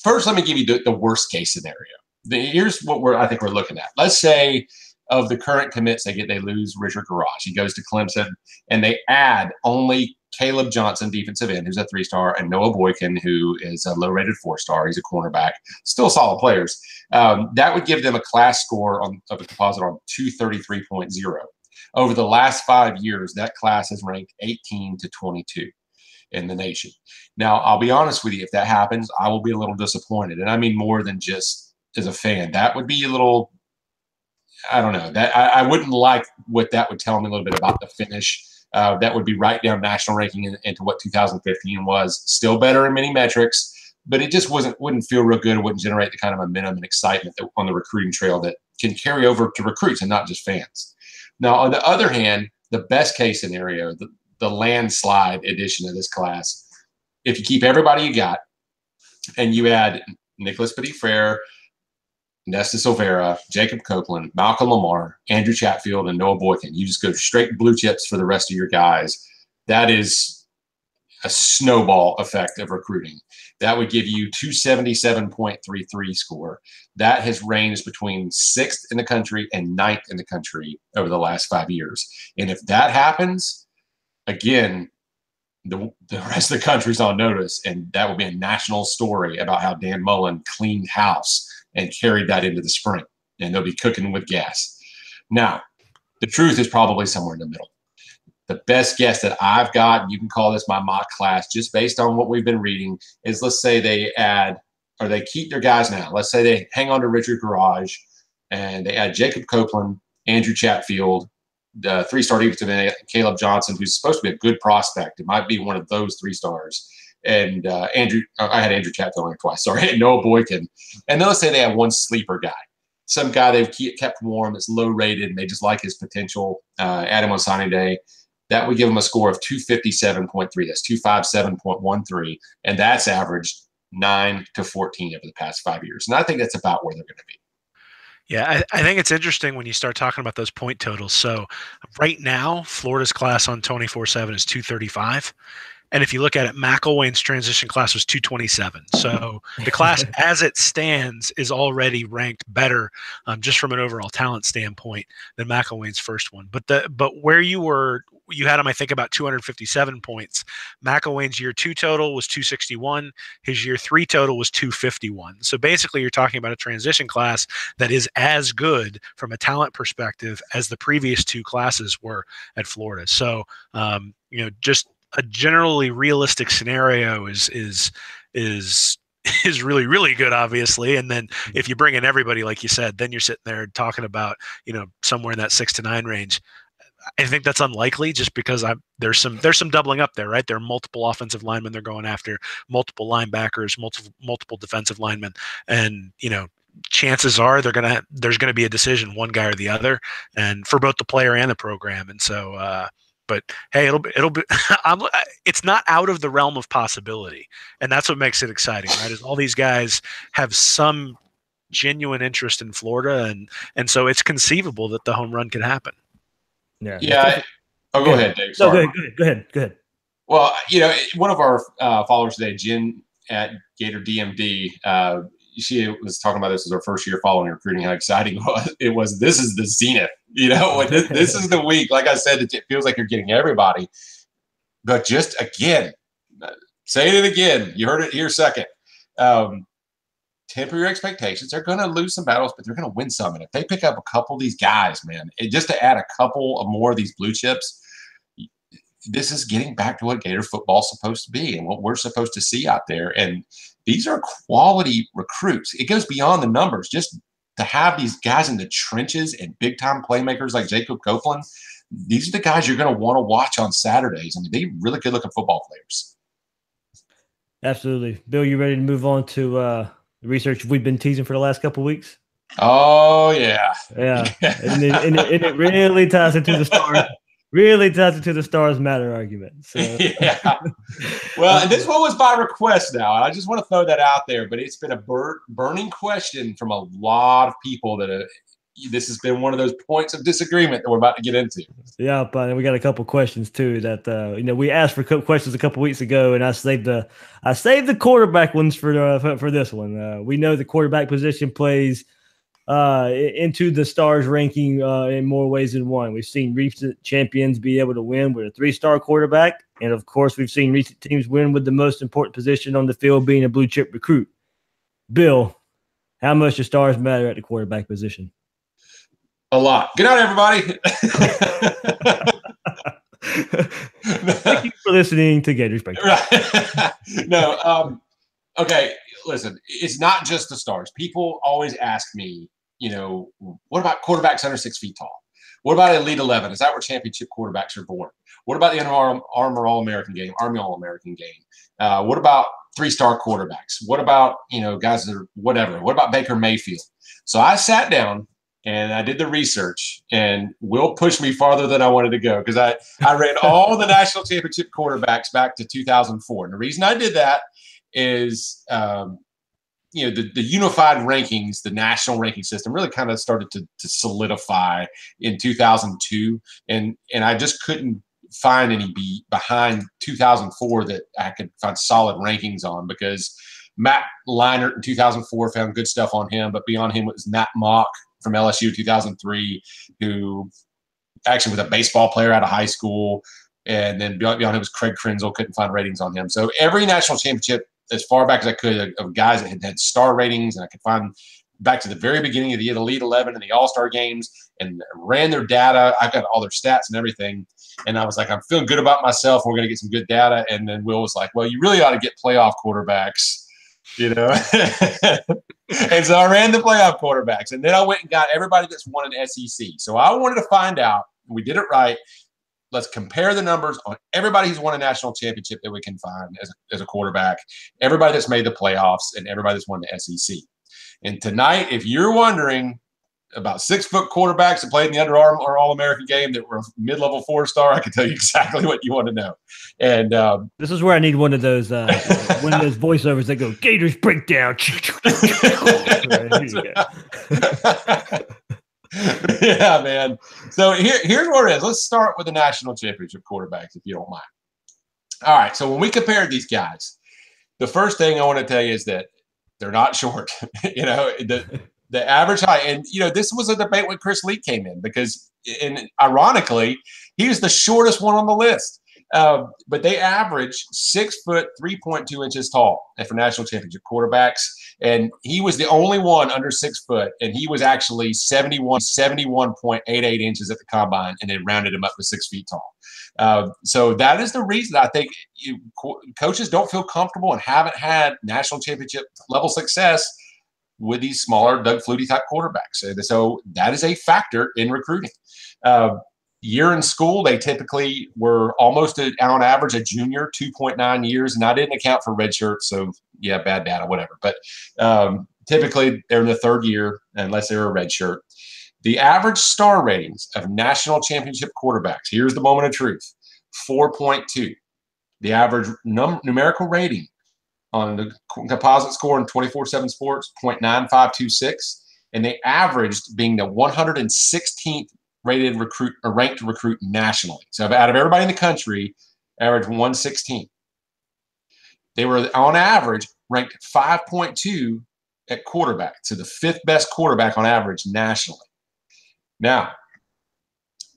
first, let me give you the worst case scenario. Here's what I think we're looking at. Let's say, of the current commits they lose Richard Garage. He goes to Clemson, and they add only Caleb Johnson, defensive end, who's a 3-star, and Noah Boykin, who is a low-rated 4-star. He's a cornerback. Still solid players. That would give them a class score of a composite on 233.0. Over the last 5 years, that class has ranked 18 to 22 in the nation. Now, I'll be honest with you. If that happens, I will be a little disappointed. And I mean more than just as a fan. That would be a little – I don't know. That I wouldn't like what that would tell me a little bit about the finish. That would be right down national ranking into what 2015 was. Still better in many metrics, but it just wouldn't feel real good. It wouldn't generate the kind of momentum and excitement on the recruiting trail that can carry over to recruits and not just fans. Now, on the other hand, the best case scenario, the landslide edition of this class, if you keep everybody you got and you add Nicholas Petit-Frere, Nesta Silvera, Jacob Copeland, Malcolm Lamar, Andrew Chatfield, and Noah Boykin. You just go straight blue chips for the rest of your guys. That is a snowball effect of recruiting. That would give you 277.33 score. That has ranged between 6th in the country and 9th in the country over the last 5 years. And if that happens, again, the rest of the country's on notice, and that will be a national story about how Dan Mullen cleaned house and carried that into the spring, and they'll be cooking with gas. Now, the truth is probably somewhere in the middle. The best guess that I've got, and you can call this my mock class, just based on what we've been reading, is let's say they keep their guys now. Let's say they hang on to Richard Garage, and they add Jacob Copeland, Andrew Chatfield, the 3-star defensive end, Caleb Johnson, who's supposed to be a good prospect. It might be one of those 3 stars. And I had Andrew Chatfield on it twice. Sorry, Noah Boykin. And then let's say they have one sleeper guy, some guy they've kept warm that's low rated, and they just like his potential. Add him on signing day. That would give them a score of 257.3. That's 257.13, and that's averaged 9 to 14 over the past 5 years. And I think that's about where they're going to be. Yeah, I think it's interesting when you start talking about those point totals. So right now, Florida's class on 24/7 is 235. And if you look at it, McElwain's transition class was 227. So the class as it stands is already ranked better just from an overall talent standpoint than McElwain's first one. But where you had him, I think, about 257 points. McElwain's year 2 total was 261. His year 3 total was 251. So basically you're talking about a transition class that is as good from a talent perspective as the previous 2 classes were at Florida. So, just a generally realistic scenario is really, really good, obviously. And then if you bring in everybody, like you said, then you're sitting there talking about, somewhere in that 6 to 9 range. I think that's unlikely just because there's some doubling up there, right? There are multiple offensive linemen they're going after, multiple linebackers, multiple defensive linemen. And, chances are there's going to be a decision, one guy or the other, and for both the player and the program. And so, but hey, it'll be. It's not out of the realm of possibility, and that's what makes it exciting, right? Is all these guys have some genuine interest in Florida, and so it's conceivable that the home run could happen. Yeah. Go ahead, Dave. Sorry. No, go ahead. Well, one of our followers today, Jen, at Gator DMD, she was talking about this as her first year following recruiting, how exciting it was. This is the zenith, this is the week. Like I said, it feels like you're getting everybody. But just again, saying it again, you heard it here second. Temper your expectations. They're going to lose some battles, but they're going to win some. And if they pick up a couple of these guys, man, and just to add a couple of more of these blue chips, this is getting back to what Gator football is supposed to be and what we're supposed to see out there. And these are quality recruits. It goes beyond the numbers. Just to have these guys in the trenches and big-time playmakers like Jacob Copeland, these are the guys you're going to want to watch on Saturdays. I mean, they're really good-looking football players. Absolutely. Bill, you ready to move on to the research we've been teasing for the last couple of weeks? Oh, yeah. Yeah. and it really ties into the stars. Really ties into the stars matter argument. So. Yeah. Well, and this one was by request now. I just want to throw that out there, but it's been a burning question from a lot of people that this has been one of those points of disagreement that we're about to get into. Yeah, but we got a couple questions too that we asked for questions a couple weeks ago, and I saved the quarterback ones for this one. We know the quarterback position plays into the stars ranking in more ways than one. We've seen recent champions be able to win with a 3-star quarterback, and of course, we've seen recent teams win with the most important position on the field being a blue chip recruit. Bill, how much do stars matter at the quarterback position? A lot. Good night, everybody. Thank you for listening to Gators Breakdown. Right. No. Okay. Listen, it's not just the stars. People always ask me, what about quarterbacks under 6 feet tall? What about Elite 11? Is that where championship quarterbacks are born? What about the Under Armour All-American game, Army All-American game? What about 3-star quarterbacks? What about, guys that are whatever? What about Baker Mayfield? So I sat down and I did the research, and Will pushed me farther than I wanted to go because I read all the national championship quarterbacks back to 2004. And the reason I did that is, the unified rankings, the national ranking system really kind of started to solidify in 2002. And I just couldn't find any behind 2004 that I could find solid rankings on, because Matt Leinart in 2004 found good stuff on him, but beyond him was Matt Mock from LSU 2003, who actually was a baseball player out of high school. And then beyond him was Craig Krenzel. Couldn't find ratings on him. So every national championship, as far back as I could, of guys that had star ratings, and I could find back to the very beginning of the Elite 11 and the All-Star games, and ran their data. I got all their stats and everything. And I was like, I'm feeling good about myself. We're going to get some good data. And then Will was like, well, you really ought to get playoff quarterbacks, And so I ran the playoff quarterbacks. And then I went and got everybody that's won an SEC. So I wanted to find out, we did it right. Let's compare the numbers on everybody who's won a national championship that we can find as a quarterback, everybody that's made the playoffs, and everybody that's won the SEC. And tonight, if you're wondering about 6-foot quarterbacks that played in the Under Armour All-American game that were mid-level 4-star, I can tell you exactly what you want to know. And this is where I need one of those voiceovers that go, Gators Breakdown. Yeah, man. So here's where it is. Let's start with the national championship quarterbacks, if you don't mind. All right. So when we compared these guys, the first thing I want to tell you is that they're not short. The average height, and this was a debate when Chris Lee came in, because, and ironically, he was the shortest one on the list. But they average 6 foot 3.2 inches tall for national championship quarterbacks. And he was the only one under 6 foot. And he was actually 71.88 inches at the combine, and they rounded him up to 6 feet tall. So that is the reason I think coaches don't feel comfortable and haven't had national championship level success with these smaller Doug Flutie type quarterbacks. So that is a factor in recruiting. Year in school, they typically were almost on average a junior, 2.9 years, and I didn't account for red shirts, so yeah, bad data, whatever. But typically they're in the third year unless they're a red shirt. The average star ratings of national championship quarterbacks, here's the moment of truth, 4.2. The average numerical rating on the composite score in 24/7 Sports, 0.9526, and they averaged being the 116th ranked recruit nationally. So out of everybody in the country, average 116. They were on average ranked 5.2 at quarterback, so the 5th best quarterback on average nationally. Now,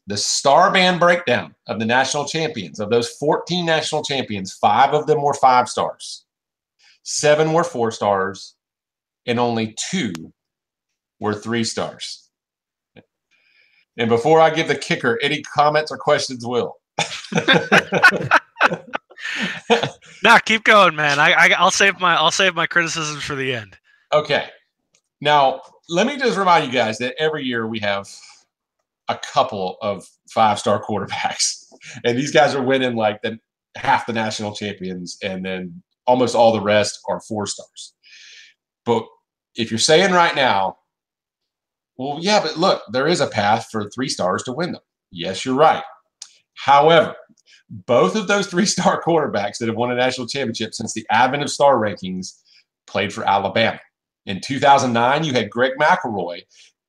the star band breakdown of the national champions, of those 14 national champions, 5 of them were 5 stars, 7 were 4 stars, and only 2 were 3 stars. And before I give the kicker, any comments or questions, Will? No, keep going, man. I'll save my criticisms for the end. Okay. Now, let me just remind you guys that every year we have a couple of 5-star quarterbacks, and these guys are winning like half the national champions, and then almost all the rest are 4 stars. But if you're saying right now, well, yeah, but look, there is a path for 3 stars to win them. Yes, you're right. However, both of those 3-star quarterbacks that have won a national championship since the advent of star rankings played for Alabama. In 2009, you had Greg McElroy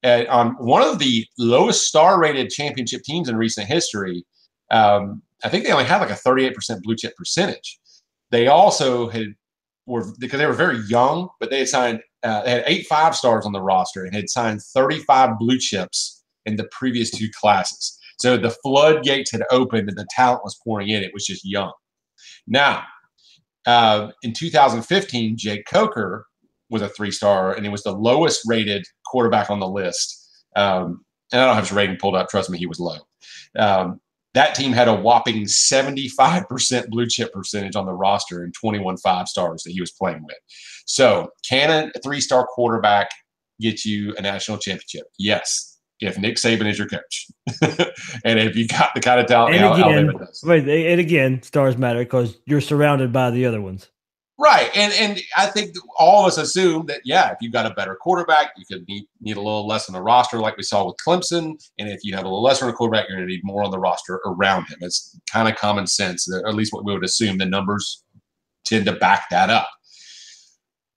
on one of the lowest star-rated championship teams in recent history. I think they only had like a 38% blue chip percentage. They also because they were very young, but they had signed they had 8 5-stars on the roster and had signed 35 blue chips in the previous 2 classes. So the floodgates had opened and the talent was pouring in. It was just young. Now, in 2015, Jake Coker was a 3-star, and he was the lowest rated quarterback on the list. And I don't have his rating pulled up. Trust me, he was low. That team had a whopping 75% blue chip percentage on the roster and 21 5-stars that he was playing with. So can a 3-star quarterback get you a national championship? Yes, if Nick Saban is your coach. And if you got the kind of talent Alabama does. Right, and again, stars matter because you're surrounded by the other ones. Right, and I think all of us assume that, yeah, if you've got a better quarterback, you could need a little less on the roster like we saw with Clemson, and if you have a little less on a quarterback, you're going to need more on the roster around him. It's kind of common sense, or at least what we would assume. The numbers tend to back that up.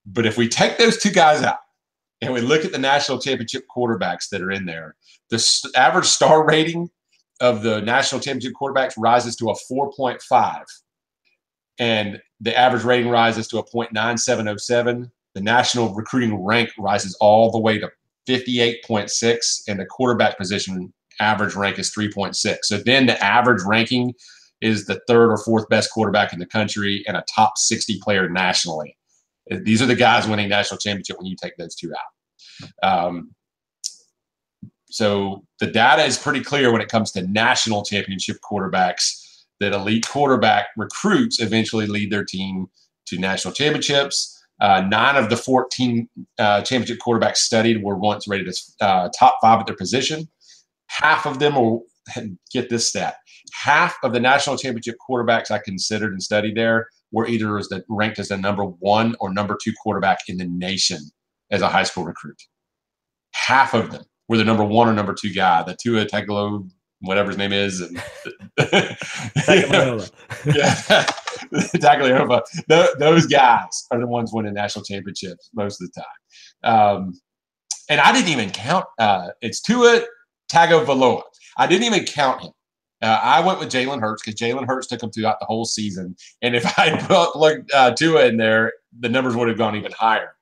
But if we take those 2 guys out and we look at the national championship quarterbacks that are in there, the average star rating of the national championship quarterbacks rises to a 4.5. And the average rating rises to a .9707. The national recruiting rank rises all the way to 58.6, and the quarterback position average rank is 3.6. So then the average ranking is the 3rd or 4th best quarterback in the country and a top 60 player nationally. These are the guys winning national championship when you take those 2 out. So the data is pretty clear when it comes to national championship quarterbacks, that elite quarterback recruits eventually lead their team to national championships. 9 of the 14 championship quarterbacks studied were once rated as top 5 at their position. Half of them will get this stat. Half of the national championship quarterbacks I considered and studied there were either ranked as the number 1 or number 2 quarterback in the nation as a high school recruit. Half of them were the number 1 or number 2 guy, the Tua Tagovailoa, whatever his name is, and Tagovailoa. Yeah, Tagovailoa. Those guys are the ones winning national championships most of the time. And I didn't even count. It's Tua Tagovailoa. I didn't even count him. I went with Jalen Hurts because Jalen Hurts took him throughout the whole season. And if I put Tua in there, the numbers would have gone even higher.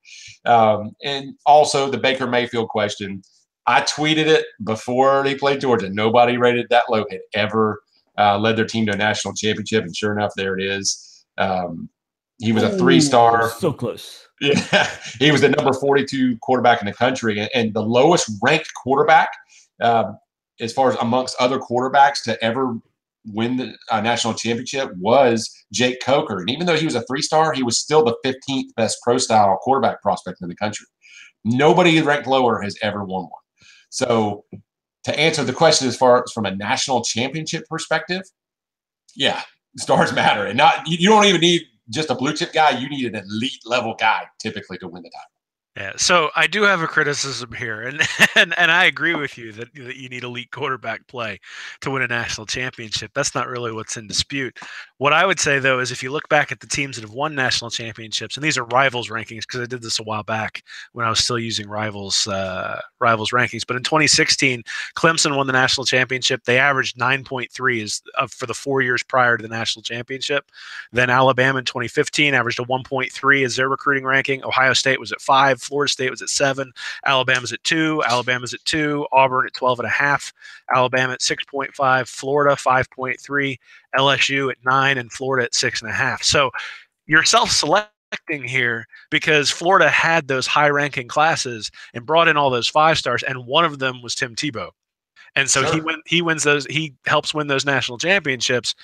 And also the Baker Mayfield question. I tweeted it before he played Georgia. Nobody rated that low had ever led their team to a national championship, and sure enough, there it is. He was a 3-star. So close. Yeah, he was the number 42 quarterback in the country, and the lowest ranked quarterback as far as amongst other quarterbacks to ever win the national championship was Jake Coker. And even though he was a 3-star, he was still the 15th best pro-style quarterback prospect in the country. Nobody ranked lower has ever won one. So to answer the question as far as from a national championship perspective, yeah, stars matter. And you don't even need just a blue chip guy. You need an elite level guy typically to win the title. Yeah, so I do have a criticism here, and and I agree with you that you need elite quarterback play to win a national championship. That's not really what's in dispute. What I would say though is if you look back at the teams that have won national championships, and these are Rivals rankings because I did this a while back when I was still using Rivals rankings. But in 2016, Clemson won the national championship. They averaged 9.3 for the 4 years prior to the national championship. Then Alabama in 2015 averaged a 1.3 as their recruiting ranking. Ohio State was at 5. Florida State was at 7. Alabama's at 2. Alabama's at 2. Auburn at 12.5. Alabama at 6.5. Florida 5.3. LSU at 9, and Florida at 6.5. So you're self-selecting here because Florida had those high-ranking classes and brought in all those 5-stars, and one of them was Tim Tebow. And so he wins those. He helps win those national championships,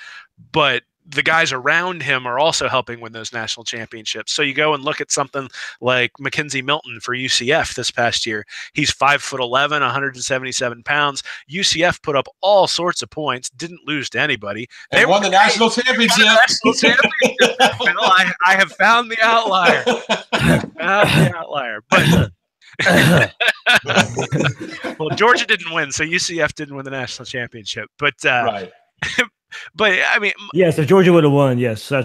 but the guys around him are also helping win those national championships. So you go and look at something like Mackenzie Milton for UCF this past year. He's 5'11", 177 pounds. UCF put up all sorts of points, didn't lose to anybody. They won the national championship. I have found the outlier. Well, Georgia didn't win, so UCF didn't win the national championship. But right. But I mean, yes, if Georgia would have won, yes, So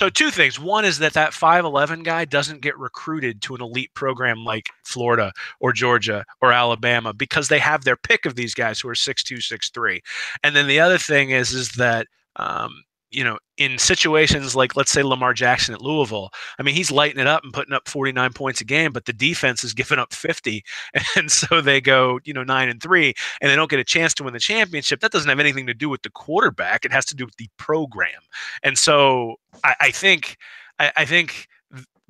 two things. One is that 5'11" guy doesn't get recruited to an elite program like Florida or Georgia or Alabama because they have their pick of these guys who are 6'2", 6'3". And then the other thing is that in situations like, let's say, Lamar Jackson at Louisville, I mean, he's lighting it up and putting up 49 points a game, but the defense is giving up 50. And so they go, 9-3, and they don't get a chance to win the championship. That doesn't have anything to do with the quarterback. It has to do with the program. And so I think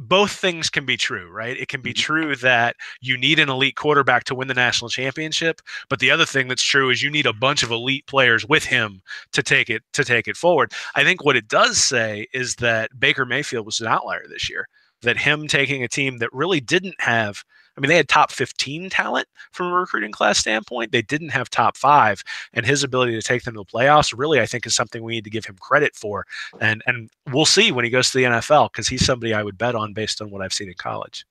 both things can be true, right? It can be true that you need an elite quarterback to win the national championship, but the other thing that's true is you need a bunch of elite players with him to take it forward. I think what it does say is that Baker Mayfield was an outlier this year, that him taking a team that really didn't have, I mean, they had top 15 talent from a recruiting class standpoint. They didn't have top 5, and his ability to take them to the playoffs really, I think, is something we need to give him credit for. And we'll see when he goes to the NFL, because he's somebody I would bet on based on what I've seen in college.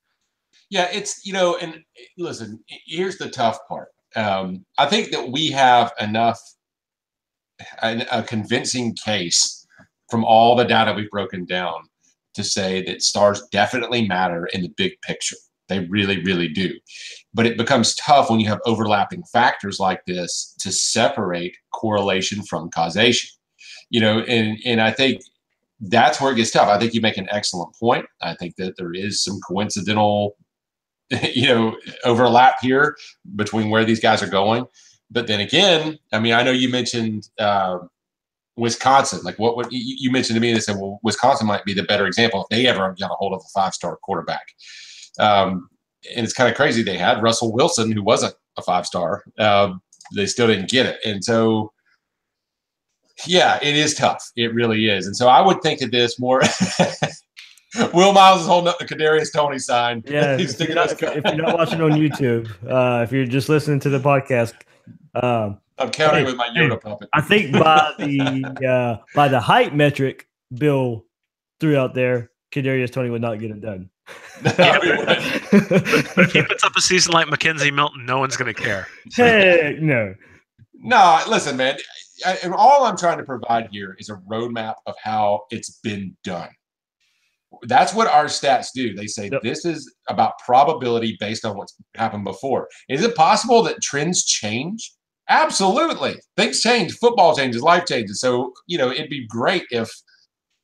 Yeah, it's, and listen, here's the tough part. I think that we have a convincing case from all the data we've broken down to say that stars definitely matter in the big picture. They really, really do. But it becomes tough when you have overlapping factors like this to separate correlation from causation. And I think that's where it gets tough. I think you make an excellent point. I think that there is some coincidental, overlap here between where these guys are going. But then again, I mean, I know you mentioned Wisconsin. Like what you mentioned to me, they said, well, Wisconsin might be the better example if they ever got a hold of a 5-star quarterback. And it's kind of crazy. They had Russell Wilson, who wasn't a 5-star. They still didn't get it. And so, yeah, it is tough. It really is. And so I would think of this more. Will Miles is holding up the Kadarius Toney sign. Yeah, if you're not watching on YouTube, if you're just listening to the podcast, I'm counting with my Yoda puppet. I think by the height metric Bill threw out there, Kadarius Toney would not get it done. Yeah, if he puts up a season like Mackenzie Milton, no one's going to care. Hey, no. No, listen, man. All I'm trying to provide here is a roadmap of how it's been done. That's what our stats do. They say This is about probability based on what's happened before. Is it possible that trends change? Absolutely. Things change. Football changes. Life changes. So, it'd be great if,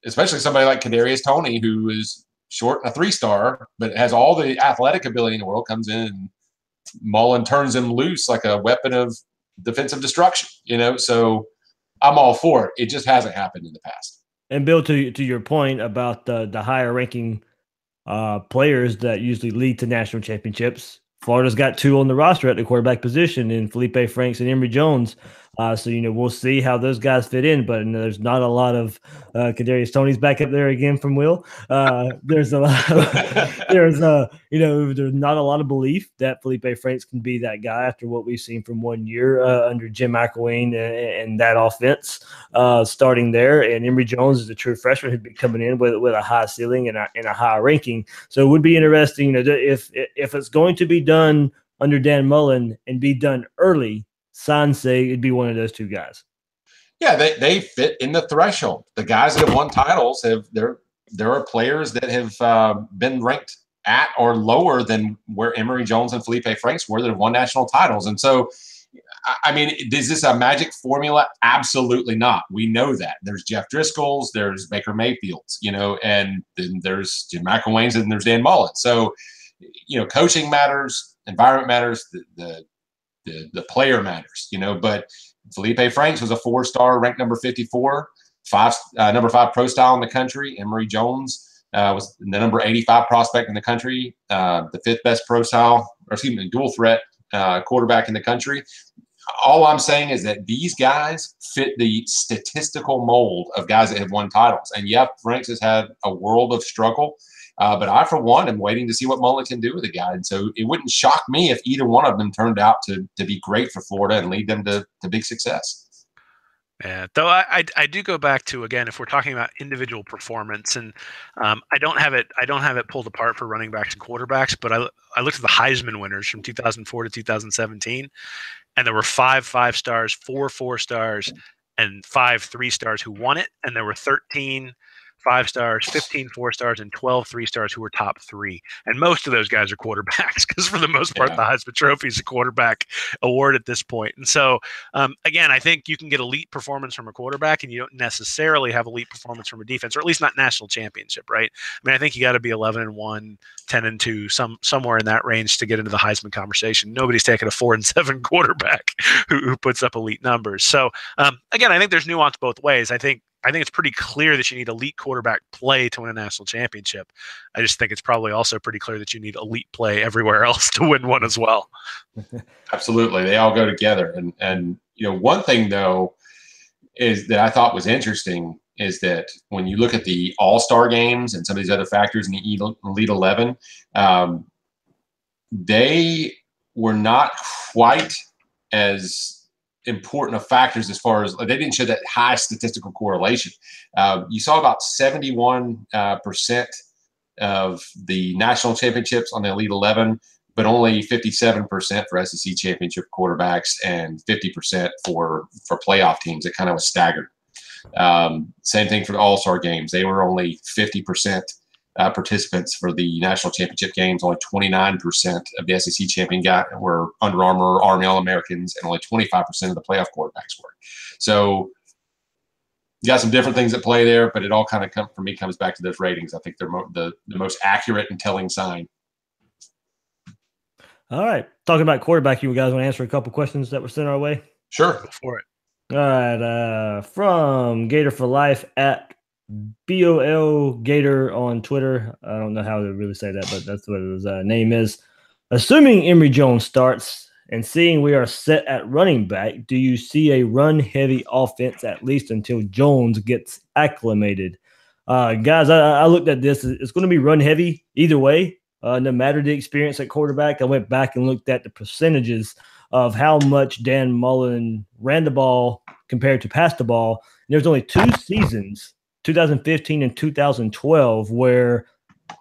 especially somebody like Kadarius Toney, who is short and a 3-star, but has all the athletic ability in the world, comes in and Mullen turns him loose like a weapon of defensive destruction, So I'm all for it. It just hasn't happened in the past. And Bill, to your point about the higher ranking players that usually lead to national championships, Florida's got 2 on the roster at the quarterback position in Felipe Franks and Emory Jones. So, we'll see how those guys fit in, but there's not a lot of Kadarius Toney's back up there again from Will. There's a lot there's not a lot of belief that Felipe Franks can be that guy after what we've seen from 1 year under Jim McElwain and that offense starting there. And Emory Jones is a true freshman who'd be coming in with a high ceiling and a high ranking. So it would be interesting, if it's going to be done under Dan Mullen and be done early, signs say it'd be one of those two guys. Yeah, they fit in the threshold. The guys that have won titles there are players that have been ranked at or lower than where Emory Jones and Felipe Franks were that have won national titles. And so, I mean, is this a magic formula? Absolutely not. We know that. There's Jeff Driscoll's, there's Baker Mayfield's, and then there's Jim McElwain's, and there's Dan Mullen. So, coaching matters, environment matters, the player matters, but Felipe Franks was a 4-star, ranked number 54, number 5 pro style in the country. Emory Jones was the number 85 prospect in the country, the 5th best pro style, dual threat quarterback in the country. All I'm saying is that these guys fit the statistical mold of guys that have won titles. And yeah, Franks has had a world of struggle. But I, for one, am waiting to see what Mullen can do with the guy. And so it wouldn't shock me if either one of them turned out to be great for Florida and lead them to big success. Yeah, though I do go back to, again, if we're talking about individual performance, and I don't have it pulled apart for running backs and quarterbacks, but I looked at the Heisman winners from 2004 to 2017, and there were 5 5-stars, 4 4-stars, and 5 3-stars who won it, and there were 13 5-stars, 15 4-stars, and 12 3-stars who were top 3. And most of those guys are quarterbacks because for the most part, the Heisman Trophy is a quarterback award at this point. And so, again, I think you can get elite performance from a quarterback and you don't necessarily have elite performance from a defense, or at least not national championship, right? I mean, I think you got to be 11-1, 10-2, somewhere in that range to get into the Heisman conversation. Nobody's taking a 4-7 quarterback who puts up elite numbers. So, again, I think there's nuance both ways. I think it's pretty clear that you need elite quarterback play to win a national championship. I just think it's probably also pretty clear that you need elite play everywhere else to win one as well. Absolutely. They all go together. And one thing, though, is that I thought was interesting is that when you look at the all-star games and some of these other factors in the Elite 11, they were not quite as important of factors as far as they didn't show that high statistical correlation. You saw about 71% of the national championships on the Elite 11, but only 57% for SEC championship quarterbacks and 50% for playoff teams. It kind of was staggered. Same thing for the All-Star games. They were only 50% participants for the national championship games. Only 29% of the SEC champion were Under Armour, Army All-Americans, and only 25% of the playoff quarterbacks were. So you got some different things at play there, but it all kind of comes back to those ratings. I think they're the most accurate and telling sign. All right. Talking about quarterback, you guys want to answer a couple questions that were sent our way? Sure. Go for it. All right. From Gator for Life at BOL Gator on Twitter. I don't know how to really say that, but that's what his name is. Assuming Emory Jones starts and seeing we are set at running back, do you see a run-heavy offense at least until Jones gets acclimated? Guys, I looked at this. It's going to be run-heavy either way, no matter the experience at quarterback. I went back and looked at the percentages of how much Dan Mullen ran the ball compared to passed the ball. And there's only 2 seasons, 2015 and 2012, where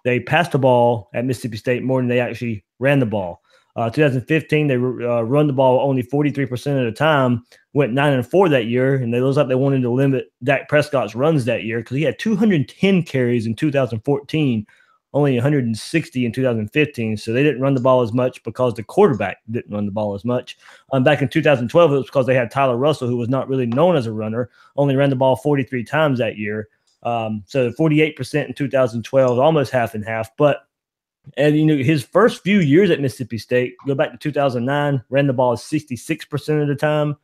they passed the ball at Mississippi State more than they actually ran the ball. 2015, they run the ball only 43% of the time, went 9-4 that year, and they looks like they wanted to limit Dak Prescott's runs that year because he had 210 carries in 2014, only 160 in 2015. So they didn't run the ball as much because the quarterback didn't run the ball as much. Back in 2012, it was because they had Tyler Russell, who was not really known as a runner, only ran the ball 43 times that year. So 48% in 2012, almost half and half. But his first few years at Mississippi State, go back to 2009, ran the ball 66% of the time.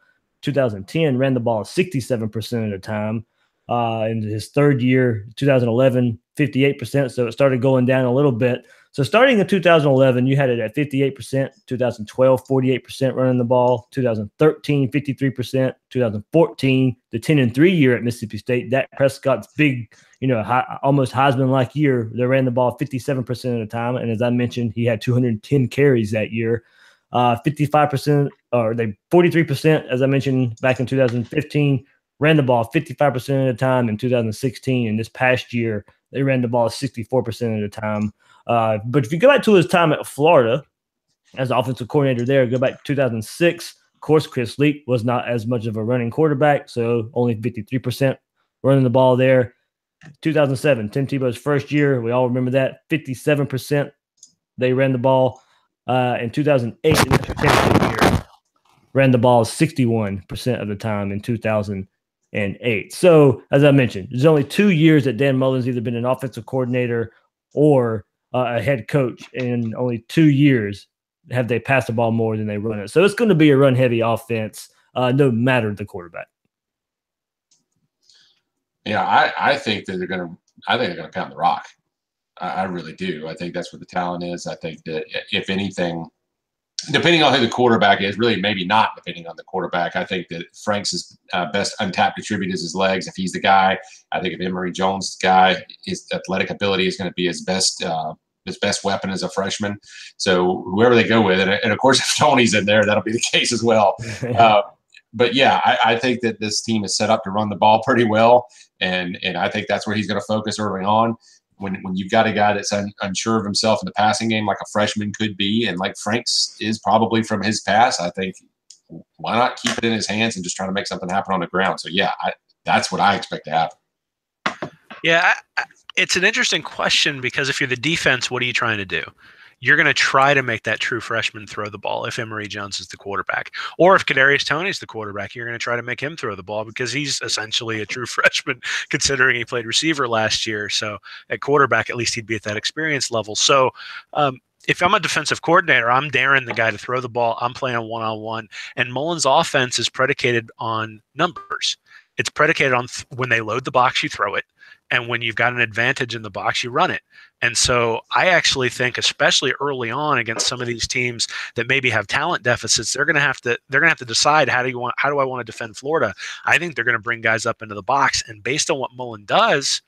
2010 ran the ball 67% of the time. In his third year, 2011, 58%. So it started going down a little bit. So starting in 2011, you had it at 58%, 2012, 48% running the ball, 2013, 53%, 2014, the 10-3 year at Mississippi State. Dak Prescott's big, almost Heisman-like year. They ran the ball 57% of the time. And as I mentioned, he had 210 carries that year. 55%, or 43%, as I mentioned, back in 2015, ran the ball 55% of the time in 2016. And this past year, they ran the ball 64% of the time. But if you go back to his time at Florida as offensive coordinator there, go back to 2006, of course, Chris Leak was not as much of a running quarterback, so only 53% running the ball there. 2007, Tim Tebow's first year, we all remember that, 57% they ran the ball. In 2008, the next championship year, ran the ball 61% of the time in 2008. So, as I mentioned, there's only 2 years that Dan Mullen's either been an offensive coordinator or a head coach. In only 2 years have they passed the ball more than they run it. So it's going to be a run-heavy offense, no matter the quarterback. Yeah, I think that they're going to pound the rock. I really do. I think that's where the talent is. I think that if anything, depending on who the quarterback is, really maybe not depending on the quarterback, I think that Frank's best untapped attribute is his legs. If he's the guy, I think if Emory Jones is the guy, his athletic ability is going to be his best weapon as a freshman. So whoever they go with, and of course if Tony's in there, that'll be the case as well. But yeah, I think that this team is set up to run the ball pretty well, and I think that's where he's going to focus early on. When you've got a guy that's unsure of himself in the passing game, like a freshman could be, and like Frank's is probably from his past, I think why not keep it in his hands and just try to make something happen on the ground? So yeah, that's what I expect to happen. Yeah, it's an interesting question because if you're the defense, what are you trying to do? You're going to try to make that true freshman throw the ball if Emory Jones is the quarterback. Or if Kadarius Toney's the quarterback, you're going to try to make him throw the ball because he's essentially a true freshman considering he played receiver last year. So at quarterback, at least he'd be at that experience level. So if I'm a defensive coordinator, I'm daring the guy to throw the ball. I'm playing one-on-one. And Mullen's offense is predicated on numbers. It's predicated on when they load the box, you throw it. And when you've got an advantage in the box, you run it. And so I actually think, especially early on against some of these teams that maybe have talent deficits, they're going to have to decide how do I want to defend Florida. I think they're going to bring guys up into the box, and based on what Mullen does,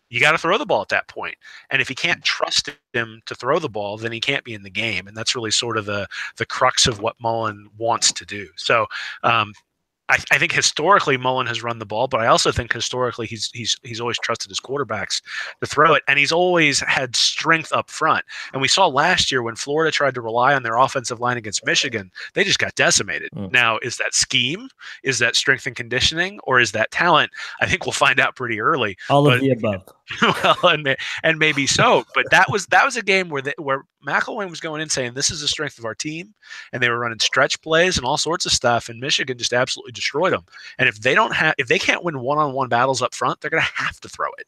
you got to throw the ball at that point. And if you can't trust him to throw the ball, then he can't be in the game. And that's really sort of the crux of what Mullen wants to do. So I think historically Mullen has run the ball, but I also think historically he's always trusted his quarterbacks to throw it, and he's always had strength up front. And we saw last year when Florida tried to rely on their offensive line against Michigan, they just got decimated. Now, is that scheme? Is that strength and conditioning? Or is that talent? I think we'll find out pretty early. All of the above. Well, and maybe so, but that was a game where McElwain was going in saying this is the strength of our team, and they were running stretch plays and all sorts of stuff, and Michigan just absolutely destroyed them. And if they can't win one-on-one battles up front, they're going to have to throw it.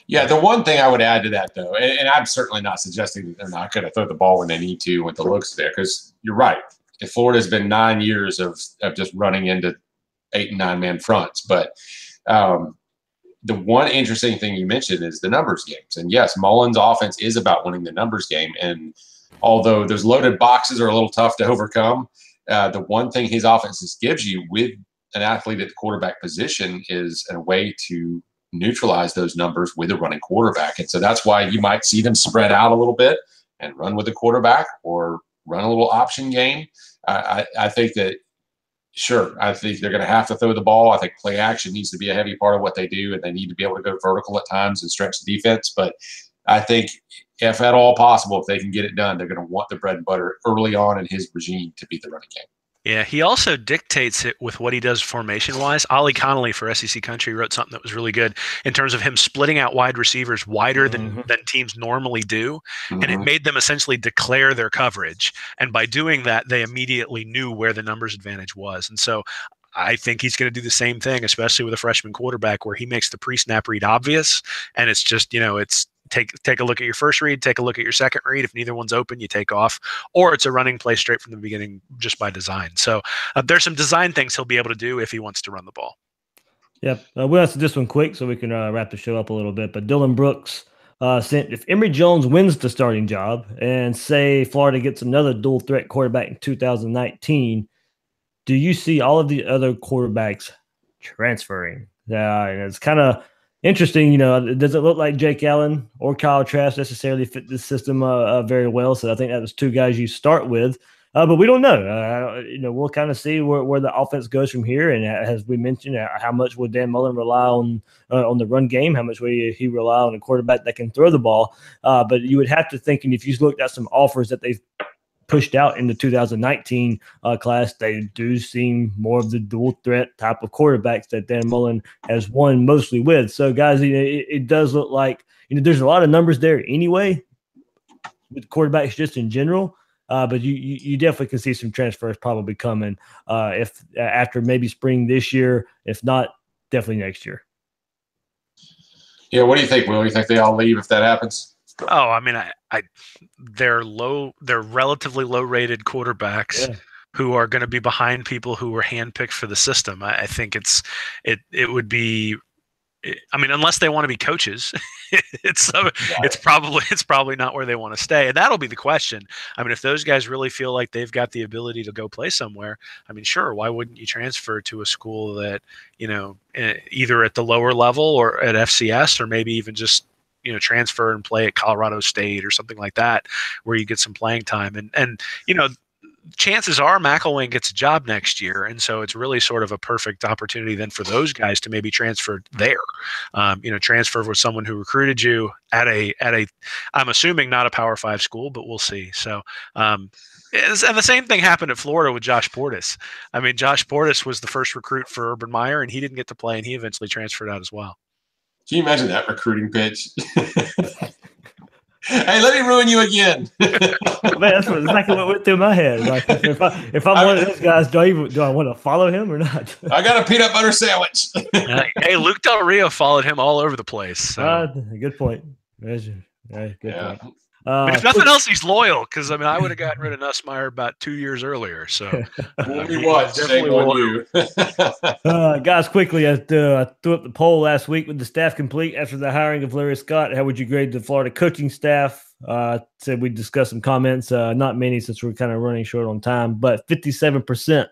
Yeah, the one thing I would add to that, though, and I'm certainly not suggesting that they're not going to throw the ball when they need to with the looks there, because you're right. If Florida's been 9 years of just running into 8 and 9 man fronts, but the one interesting thing you mentioned is the numbers games. And yes, Mullen's offense is about winning the numbers game. And although those loaded boxes are a little tough to overcome, the one thing his offense gives you with an athlete at the quarterback position is a way to neutralize those numbers with a running quarterback. And so that's why you might see them spread out a little bit and run with the quarterback or run a little option game. I think that, sure, I think they're going to have to throw the ball. I think play action needs to be a heavy part of what they do, and they need to be able to go vertical at times and stretch the defense. But I think if at all possible, if they can get it done, they're going to want the bread and butter early on in his regime to beat the running game. Yeah, he also dictates it with what he does formation-wise. Ollie Connolly for SEC Country wrote something that was really good in terms of him splitting out wide receivers wider than teams normally do, and it made them essentially declare their coverage. And by doing that, they immediately knew where the numbers advantage was. And so I think he's going to do the same thing, especially with a freshman quarterback, where he makes the pre-snap read obvious, and it's just, it's take a look at your first read, take a look at your second read. If neither one's open, you take off, or it's a running play straight from the beginning just by design. So there's some design things he'll be able to do if he wants to run the ball. Yep. We'll answer this one quick so we can wrap the show up a little bit. But Dylan Brooks sent, if Emory Jones wins the starting job and say Florida gets another dual threat quarterback in 2019, do you see all of the other quarterbacks transferring? And it's kind of interesting. It doesn't look like Jake Allen or Kyle Trask necessarily fit this system very well. So I think that was two guys you start with. But we don't know. We'll kind of see where the offense goes from here. And as we mentioned, how much will Dan Mullen rely on the run game? How much will he rely on a quarterback that can throw the ball? But you would have to think, and if you looked at some offers that they've pushed out in the 2019 class, they do seem more of the dual threat type of quarterbacks that Dan Mullen has won mostly with. So, guys, it does look like there's a lot of numbers there anyway with quarterbacks just in general. But you definitely can see some transfers probably coming if after maybe spring this year, if not, definitely next year. Yeah, what do you think, Will? You think they all leave if that happens? Oh, I mean, they're relatively low-rated quarterbacks who are going to be behind people who were handpicked for the system. I think it would be. I mean, unless they want to be coaches, it's probably not where they want to stay, and that'll be the question. I mean, if those guys really feel like they've got the ability to go play somewhere, I mean, sure, why wouldn't you transfer to a school that either at the lower level or at FCS, or maybe even just transfer and play at Colorado State or something like that, where you get some playing time, and chances are McElwain gets a job next year, and so it's really sort of a perfect opportunity then for those guys to maybe transfer there. Transfer with someone who recruited you at a I'm assuming not a Power 5 school, but we'll see. So and the same thing happened at Florida with Josh Portis. I mean, Josh Portis was the first recruit for Urban Meyer, and he didn't get to play, and he eventually transferred out as well. Can you imagine that recruiting pitch? Hey, let me ruin you again. Man, that's exactly what went through my head. Like, if I'm one of those guys, do I want to follow him or not? I got a peanut butter sandwich. Hey, Luke Del Rio followed him all over the place. So. Good point. Good point. But if nothing else, he's loyal, because I would have gotten rid of Nussmeier about 2 years earlier. So, shame on you. Guys, quickly, I threw up the poll last week with the staff complete after the hiring of Larry Scott. How would you grade the Florida coaching staff? Said we'd discuss some comments. Not many since we're kind of running short on time, but 57%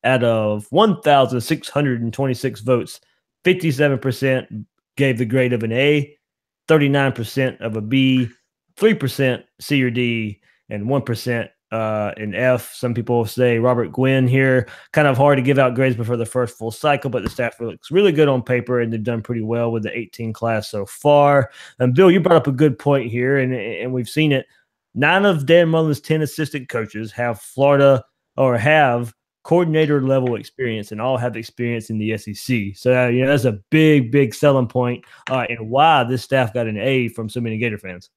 out of 1,626 votes, 57% gave the grade of an A, 39% of a B, 3% C or D, and 1% an F. Some people say Robert Gwynn here. Kind of hard to give out grades before the first full cycle, but the staff looks really good on paper, and they've done pretty well with the 18 class so far. And Bill, you brought up a good point here, and we've seen it. 9 of Dan Mullen's 10 assistant coaches have Florida or have coordinator level experience, and all have experience in the SEC. So that's a big selling point, and why this staff got an A from so many Gator fans.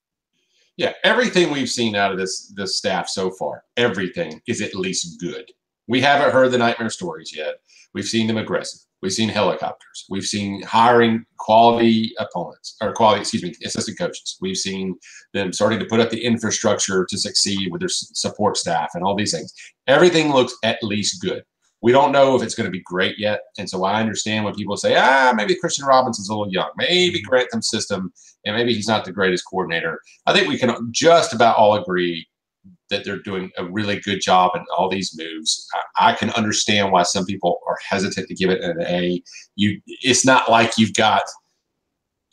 Yeah, everything we've seen out of this staff so far, everything is at least good. We haven't heard the nightmare stories yet. We've seen them aggressive. We've seen helicopters. We've seen hiring quality assistant coaches. We've seen them starting to put up the infrastructure to succeed with their support staff and all these things. Everything looks at least good. We don't know if it's going to be great yet. And so I understand when people say, maybe Christian Robinson's a little young. Maybe Grantham's system, and maybe he's not the greatest coordinator. I think we can just about all agree that they're doing a really good job in all these moves. I can understand why some people are hesitant to give it an A. It's not like you've got,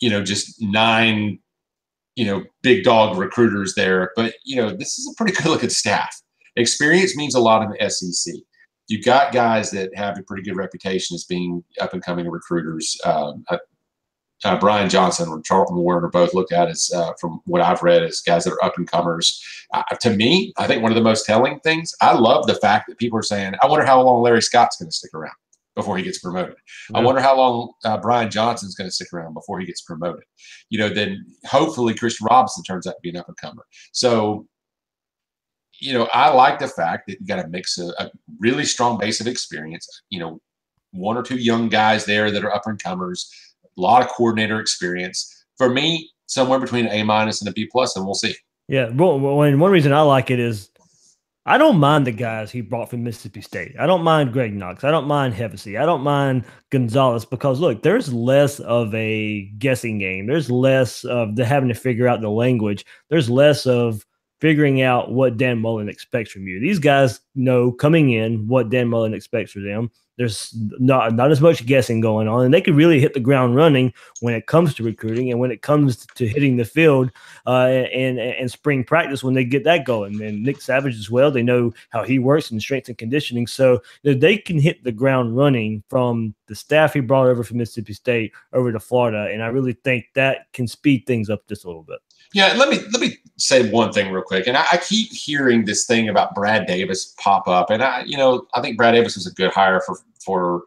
just 9, big dog recruiters there. But, this is a pretty good looking staff. Experience means a lot in the SEC. You got guys that have a pretty good reputation as being up-and-coming recruiters. Brian Johnson and Charlton Warren are both looked at as, from what I've read, as guys that are up-and-comers. To me, I think one of the most telling things, I love the fact that people are saying, I wonder how long Larry Scott's going to stick around before he gets promoted. Yeah. I wonder how long Brian Johnson's going to stick around before he gets promoted. Then hopefully Christian Robinson turns out to be an up-and-comer. So, I like the fact that you got to mix a really strong base of experience, 1 or 2 young guys there that are up and comers, a lot of coordinator experience. For me, somewhere between an A- and a B+, and we'll see. Yeah. Well, one reason I like it is I don't mind the guys he brought from Mississippi State. I don't mind Greg Knox. I don't mind Hevesy. I don't mind Gonzalez because look, there's less of a guessing game. There's less of the having to figure out the language. There's less of figuring out what Dan Mullen expects from you. These guys know coming in what Dan Mullen expects from them. There's not as much guessing going on, and they could really hit the ground running when it comes to recruiting and when it comes to hitting the field and spring practice when they get that going. And Nick Savage as well, they know how he works in strength and conditioning, so they can hit the ground running from the staff he brought over from Mississippi State over to Florida, and I really think that can speed things up just a little bit. Yeah, let me say one thing real quick, and I keep hearing this thing about Brad Davis pop up, and I think Brad Davis was a good hire for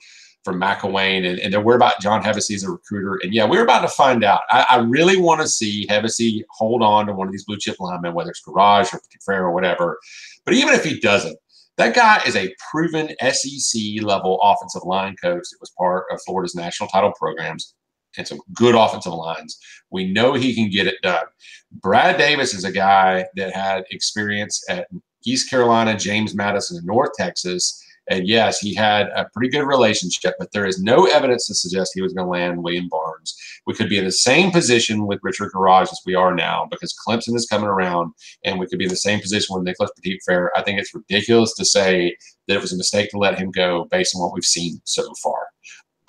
McElwain, and they're worried about John Hevesy as a recruiter, and yeah, we're about to find out. I really want to see Hevesy hold on to one of these blue chip linemen, whether it's Garage or Petit-Frere or whatever. But even if he doesn't, that guy is a proven SEC level offensive line coach that was part of Florida's national title programs and some good offensive lines. We know he can get it done. Brad Davis is a guy that had experience at East Carolina, James Madison, and North Texas. And yes, he had a pretty good relationship, but there is no evidence to suggest he was going to land William Barnes. We could be in the same position with Richard Garage as we are now because Clemson is coming around, and we could be in the same position with Nicholas Petit-Frere. I think it's ridiculous to say that it was a mistake to let him go based on what we've seen so far.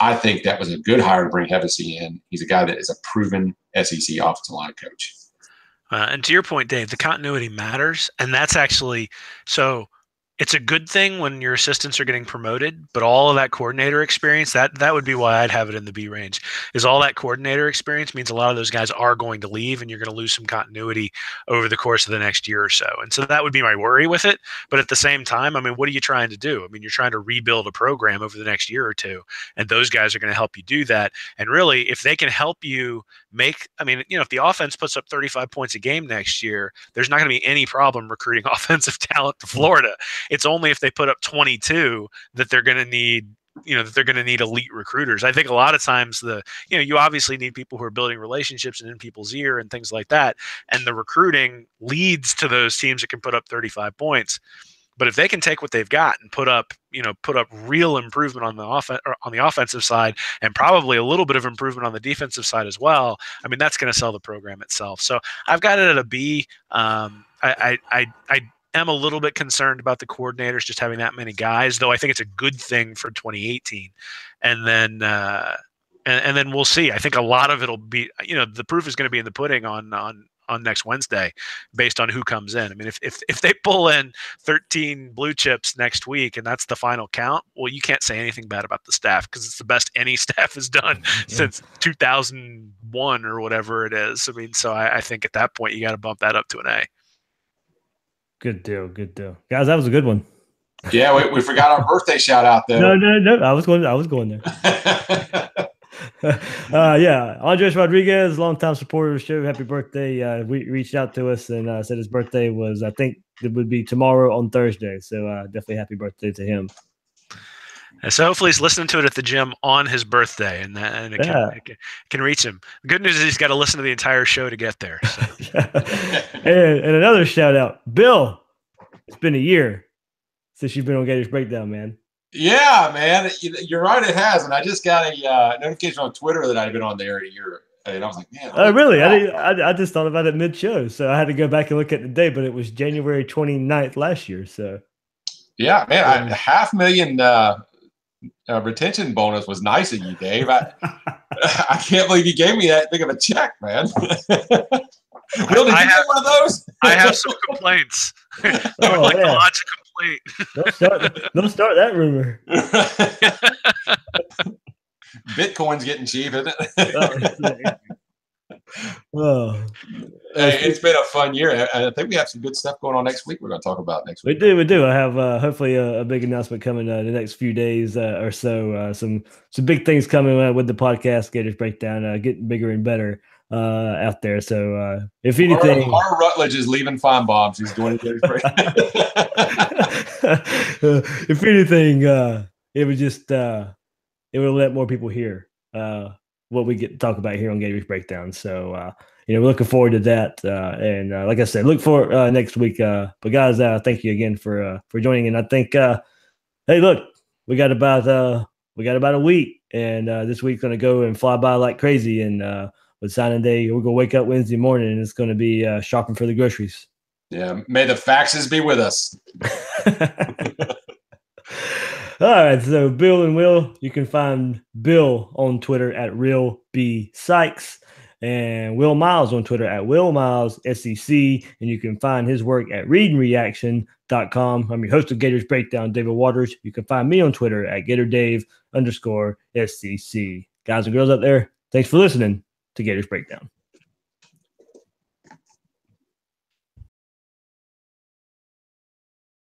I think that was a good hire to bring Hevesy in. He's a guy that is a proven SEC offensive line coach. And to your point, Dave, the continuity matters. And that's actually so it's a good thing when your assistants are getting promoted, but all of that coordinator experience, that would be why I'd have it in the B range, is all that coordinator experience means a lot of those guys are going to leave and you're going to lose some continuity over the course of the next year or so. And so that would be my worry with it. But at the same time, I mean, what are you trying to do? I mean, you're trying to rebuild a program over the next year or two, and those guys are going to help you do that. And really, if they can help you if the offense puts up 35 points a game next year, there's not going to be any problem recruiting offensive talent to Florida. It's only if they put up 22 that they're going to need elite recruiters. I think a lot of times you obviously need people who are building relationships and in people's ear and things like that. And the recruiting leads to those teams that can put up 35 points. But if they can take what they've got and put up real improvement on the offensive side and probably a little bit of improvement on the defensive side as well, I mean, that's going to sell the program itself. So I've got it at a B. I am a little bit concerned about the coordinators just having that many guys, though I think it's a good thing for 2018. And then we'll see. I think a lot of it'll be, the proof is going to be in the pudding on next Wednesday based on who comes in. I mean, if they pull in 13 blue chips next week and that's the final count, well, you can't say anything bad about the staff because it's the best any staff has done since 2001 or whatever it is. I mean, so I think at that point you got to bump that up to an A. Good deal. Guys, that was a good one. Yeah, we forgot our birthday shout out though. No. I was going there. Andres Rodriguez, longtime supporter of the show. Happy birthday. We reached out to us and said his birthday was, I think it would be tomorrow on Thursday. So definitely happy birthday to him. And so hopefully he's listening to it at the gym on his birthday and it can reach him. The good news is he's got to listen to the entire show to get there. So. And another shout out, Bill. It's been a year since you've been on Gators Breakdown, man. Yeah, man, you're right. It has, and I just got a notification on Twitter that I'd been on there a year, and I was like, man. Oh, really? I just thought about it mid-show, so I had to go back and look at the day, but it was January 29th last year. So, yeah, man, $500,000 retention bonus was nice of you, Dave. I can't believe you gave me that big of a check, man. Will, did you get one of those? I have some complaints. A logic complaint. Don't start that rumor. Bitcoin's getting cheap, isn't it? Hey, it's been a fun year. I think we have some good stuff going on next week. We're going to talk about next week. We do. I have hopefully a big announcement coming the next few days or so. Some big things coming with the podcast, Gators Breakdown, getting bigger and better out there. So if anything, Laura Rutledge is leaving Feinbaum. She's doing Gators Breakdown. If anything, it would just it would let more people hear what we get to talk about here on Gators Breakdown. So we're looking forward to that. And like I said, look for next week. But guys, thank you again for joining. And I think, hey, look, we got about a week, and this week's gonna go and fly by like crazy. And with signing day, we're gonna wake up Wednesday morning, and it's gonna be shopping for the groceries. Yeah, may the faxes be with us. All right, so Bill and Will, you can find Bill on Twitter at RealBSykes and Will Miles on Twitter at WillMilesSEC, and you can find his work at readandreaction.com. I'm your host of Gators Breakdown, David Waters. You can find me on Twitter at GatorDave_SEC. Guys and girls out there, thanks for listening to Gators Breakdown.